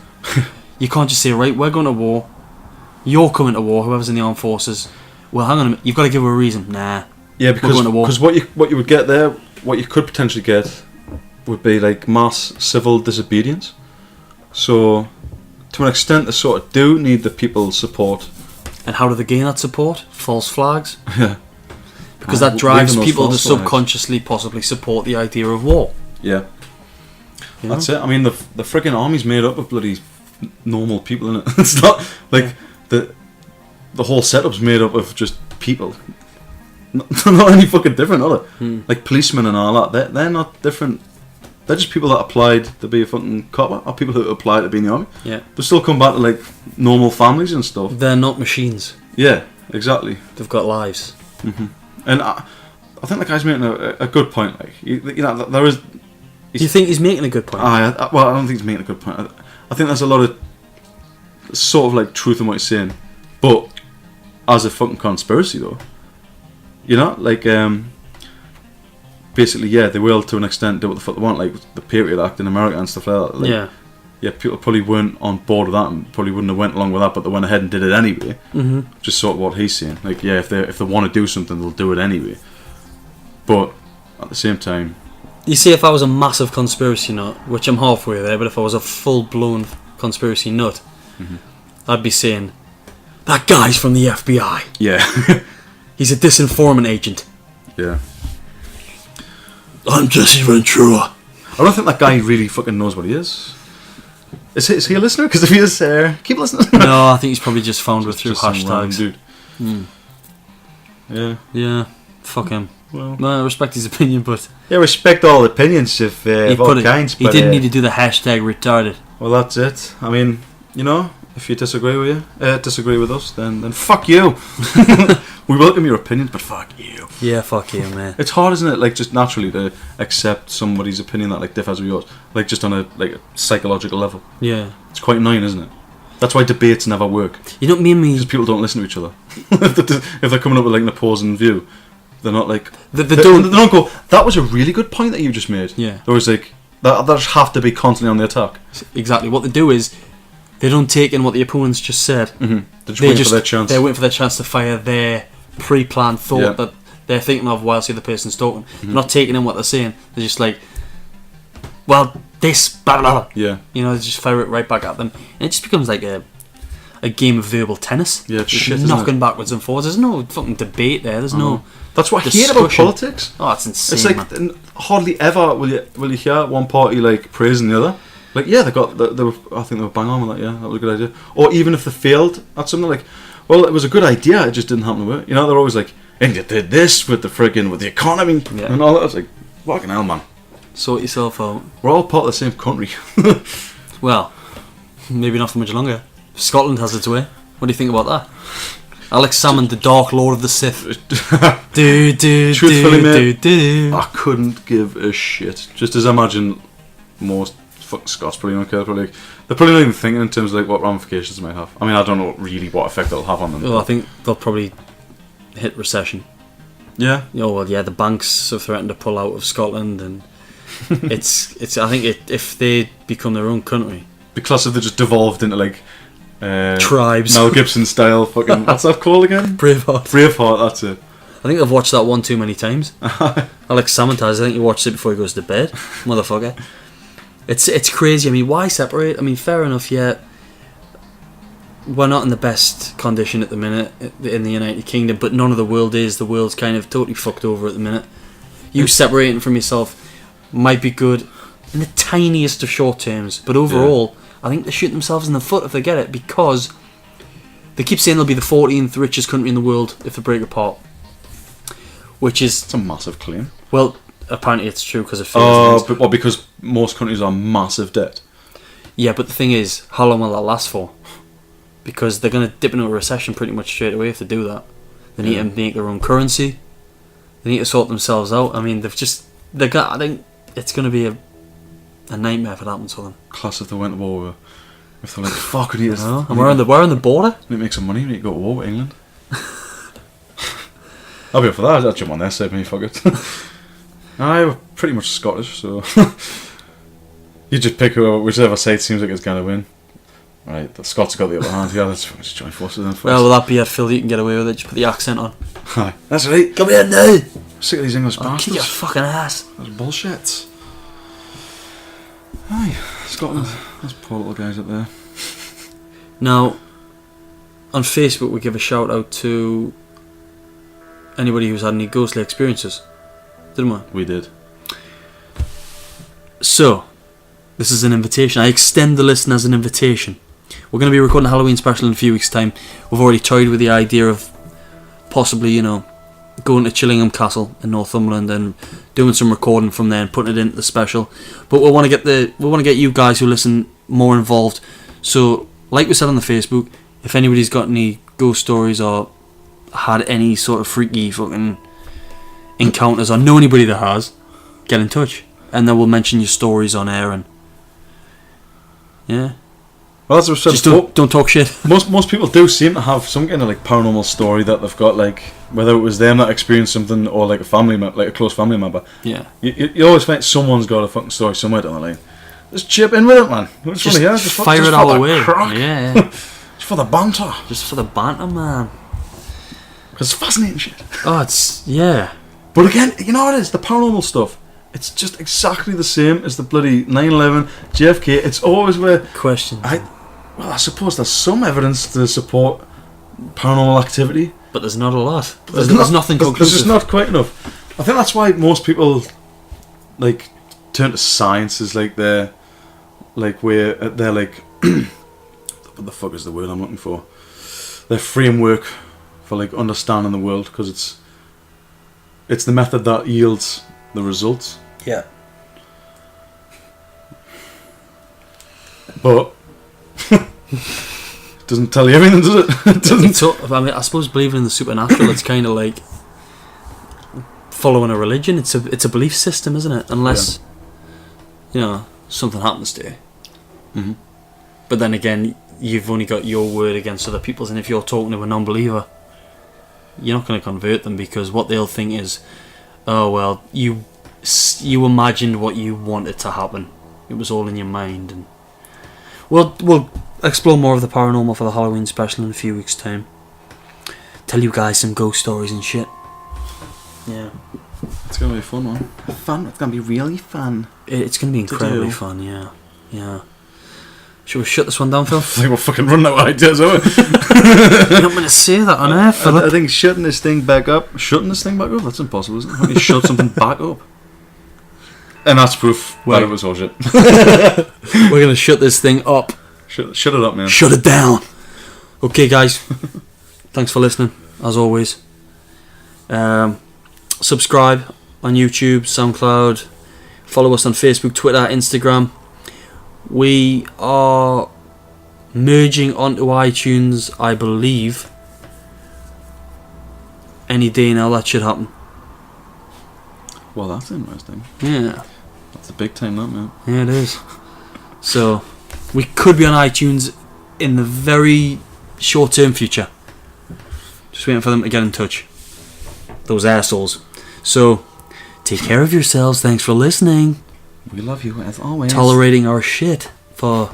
You can't just say, right, we're going to war. You're coming to war. Whoever's in the armed forces. Well, hang on a minute. You've got to give a reason. Nah. Yeah, because what you would get there, what you could potentially get, would be like mass civil disobedience. So, to an extent, they sort of do need the people's support. And how do they gain that support? False flags. Yeah. Because that drives those people to false flags. subconsciously possibly support the idea of war. Yeah. You know? That's it. I mean, the friggin' army's made up of bloody normal people, in it. It's not like the whole setup's made up of just people. They're not any fucking different, are they? Like policemen and all that. They're not different. They're just people that applied to be a fucking copper, or people who applied to be in the army. Yeah. They still come back to like normal families and stuff. They're not machines. Yeah, exactly. They've got lives. Mm-hmm. And I think the guy's making a good point. Like, you know, there is. Do you think he's making a good point? Well, I don't think he's making a good point. I think there's a lot of sort of like truth in what he's saying, but as a fucking conspiracy though, you know, like basically, yeah, they will to an extent do what the fuck they want, like the Patriot Act in America and stuff like that. Like, yeah, people probably weren't on board with that and probably wouldn't have went along with that, but they went ahead and did it anyway. Mm-hmm. Just sort of what he's saying. Like, yeah, if they want to do something, they'll do it anyway. But at the same time, you see, if I was a massive conspiracy nut, which I'm halfway there, but if I was a full-blown conspiracy nut, I'd be saying, that guy's from the FBI. Yeah. He's a disinformant agent. Yeah. I'm Jesse Ventura. I don't think that guy really fucking knows what he is. Is he a listener? Because if he is, keep listening. No, I think he's probably just found it through Just some random hashtags. dude. Yeah. Yeah, fuck him. Well, No, I respect his opinion, but yeah, respect all opinions of all kinds. He but, didn't need to do the hashtag retarded. Well, that's it. I mean, you know, if you disagree with us, then fuck you. We welcome your opinions, but fuck you. Yeah, fuck you, man. It's hard, isn't it? Like, just naturally to accept somebody's opinion that like differs with yours, like just on a psychological level. Yeah. It's quite annoying, isn't it? That's why debates never work. You know, me and me. Because people don't listen to each other. If they're coming up with like an opposing view, they're not like They they don't. don't go, that was a really good point that you just made. Yeah. There was like they just have to be constantly on the attack. Exactly. What they do is they don't take in what the opponents just said. Mm-hmm. They're just waiting for their chance. They're waiting for their chance to fire their pre-planned thought that they're thinking of whilst the other person's talking. They're not taking in what they're saying. They're just like, well, this blah blah blah. Yeah. You know, they just fire it right back at them, and it just becomes like a game of verbal tennis. Yeah, it's just shit, knocking backwards and forwards. There's no fucking debate there. There's no. That's what I hate about discussion. politics. Oh, it's insane. It's like man. hardly ever will you hear one party like praising the other. Like, yeah, they were, I think they were bang on with that. Yeah, that was a good idea. Or even if they failed at something, like, well, it was a good idea, it just didn't happen to work. You know, they're always like, and you did this with the economy and all that. It's like, fucking hell, man. Sort yourself out. We're all part of the same country. Well, maybe not for much longer. Scotland has its way. What do you think about that? Alex Salmond, the Dark Lord of the Sith. Truthfully, mate, I couldn't give a shit. Just as I imagine most fucking Scots probably don't care. They're probably not even thinking in terms of like what ramifications it might have. I mean, I don't know really what effect it'll have on them. Well, I think they'll probably hit recession. Yeah. Oh well, yeah. The banks have threatened to pull out of Scotland, and it's. I think if they become their own country, Because if they just devolved into like Tribes. Mel Gibson style fucking. What's that called again? Braveheart. Braveheart. That's it. I think I've watched that one too many times. Alex Salmontage, I think he watched it before he goes to bed. Motherfucker. It's crazy. I mean, why separate? I mean, fair enough, yeah. We're not in the best condition at the minute in the United Kingdom, but none of the world is. The world's kind of totally fucked over at the minute. You separating from yourself might be good in the tiniest of short terms, but overall, I think they shoot themselves in the foot if they get it, because they keep saying they'll be the 14th richest country in the world if they break apart. Which is... It's a massive claim. Well, apparently it's true because of figures. But what, because most countries are massive debt? Yeah, but the thing is, how long will that last for? Because they're going to dip into a recession pretty much straight away if they do that. They need to make their own currency. They need to sort themselves out. I mean, I think it's going to be a nightmare if it happens to them. Class if they went to war with... If they're like, fuck, we need to... And we're on the border. We need to make some money, we need to go to war with England. I'll be up for that. I'll jump on their side, me, fuck it. We're pretty much Scottish, so... You just pick whichever side seems like it's going to win. Right, the Scots have got the upper hand. Yeah, let's just join forces then. Well, will that be a Phil? You can get away with it. Just put the accent on. Aye, that's right. Come here now. Sick of these English I'll bastards. kick your fucking ass. That's bullshit. Aye, Scotland. Those poor little guys up there. Now, on Facebook, we give a shout out to anybody who's had any ghostly experiences, didn't we? We did. So, this is an invitation. I extend the listen as an invitation. We're going to be recording a Halloween special in a few weeks' time. We've already toyed with the idea of possibly, going to Chillingham Castle in Northumberland and doing some recording from there and putting it into the special. But we want to get you guys who listen more involved. So, like we said on the Facebook, if anybody's got any ghost stories or had any sort of freaky fucking encounters or know anybody that has, get in touch, and then we'll mention your stories on air. And yeah. Well, as I said, just don't talk shit. Most people do seem to have some kind of like paranormal story that they've got, like whether it was them that experienced something or like a close family member. Yeah. You always find someone's got a fucking story somewhere down the line. Just chip in with it, man. Just fire it all away. Yeah. Just for the banter. Just for the banter, man. Because it's fascinating shit. Oh, it's But again, you know what it is? The paranormal stuff. It's just exactly the same as the bloody 9/11, JFK. It's always where question. I suppose there's some evidence to support paranormal activity, but there's not a lot. There's nothing conclusive. There's just not quite enough. I think that's why most people like turn to science as like their like what the fuck is the word I'm looking for? Their framework for like understanding the world, because it's the method that yields the results. Yeah. But it doesn't tell you everything, does it? It doesn't. So, I mean, I suppose believing in the supernatural, it's kind of like following a religion. It's a belief system, isn't it? Unless something happens to you. Mm-hmm. But then again, you've only got your word against other people's, and if you're talking to a non-believer, you're not going to convert them, because what they'll think is, oh well, you imagined what you wanted to happen. It was all in your mind. And we'll explore more of the paranormal for the Halloween special in a few weeks' time. Tell you guys some ghost stories and shit. Yeah. It's going to be a fun one. Fun. It's going to be really fun. It's going to be incredibly fun, yeah. Yeah. Should we shut this one down, Phil? I think we're fucking running out of ideas, aren't we? You're not going to say that on air, Philip. I think shutting this thing back up... That's impossible, isn't it? How do you shut something back up? And that's proof that it was all shit. We're going to shut this thing up. Shut it up, man. Shut it down. Okay, guys. Thanks for listening, as always. Subscribe on YouTube, SoundCloud. Follow us on Facebook, Twitter, Instagram. We are merging onto iTunes, I believe, any day now. That should happen. Well, that's interesting. Yeah. That's a big time, that, man. Yeah, it is. So, we could be on iTunes in the very short-term future. Just waiting for them to get in touch. Those assholes. So, take care of yourselves. Thanks for listening. We love you, as always. Tolerating our shit for...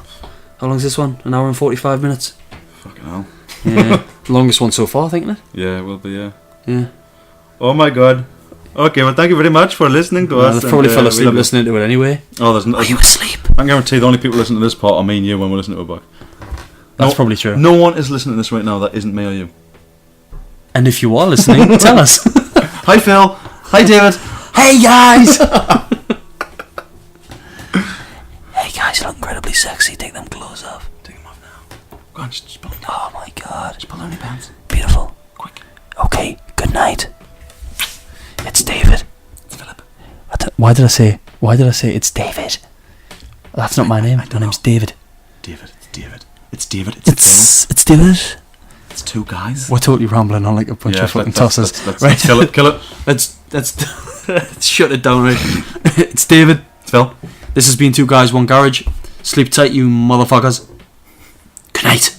How long is this one? An hour and 45 minutes? Fucking hell. Yeah. Longest one so far, I think, isn't it? Yeah, it will be, yeah. Yeah. Oh my god. Okay, well, thank you very much for listening to us. They probably fell asleep we'll- listening to it anyway. Oh, there's Are you asleep? I can guarantee the only people listening to this part are me and you when we're listening to a book. That's probably true. No one is listening to this right now that isn't me or you. And if you are listening, tell us. Hi, Phil. Hi, David. Hey guys! Hey guys, you look incredibly sexy. Take them clothes off. Take them off now. Go on, just pull them down. Oh my god. Just pull down your pants. Beautiful. Quick. Okay, good night. It's David. It's Philip. Why did I say it's David? That's not my name. My name's David. David. It's David. It's David. It's David. It's two guys. We're totally rambling on like a bunch of fucking tossers. Let's kill it. Kill it. Let's shut it down, right? It's David. It's Phil. This has been Two Guys, One Garage. Sleep tight, you motherfuckers. Good night.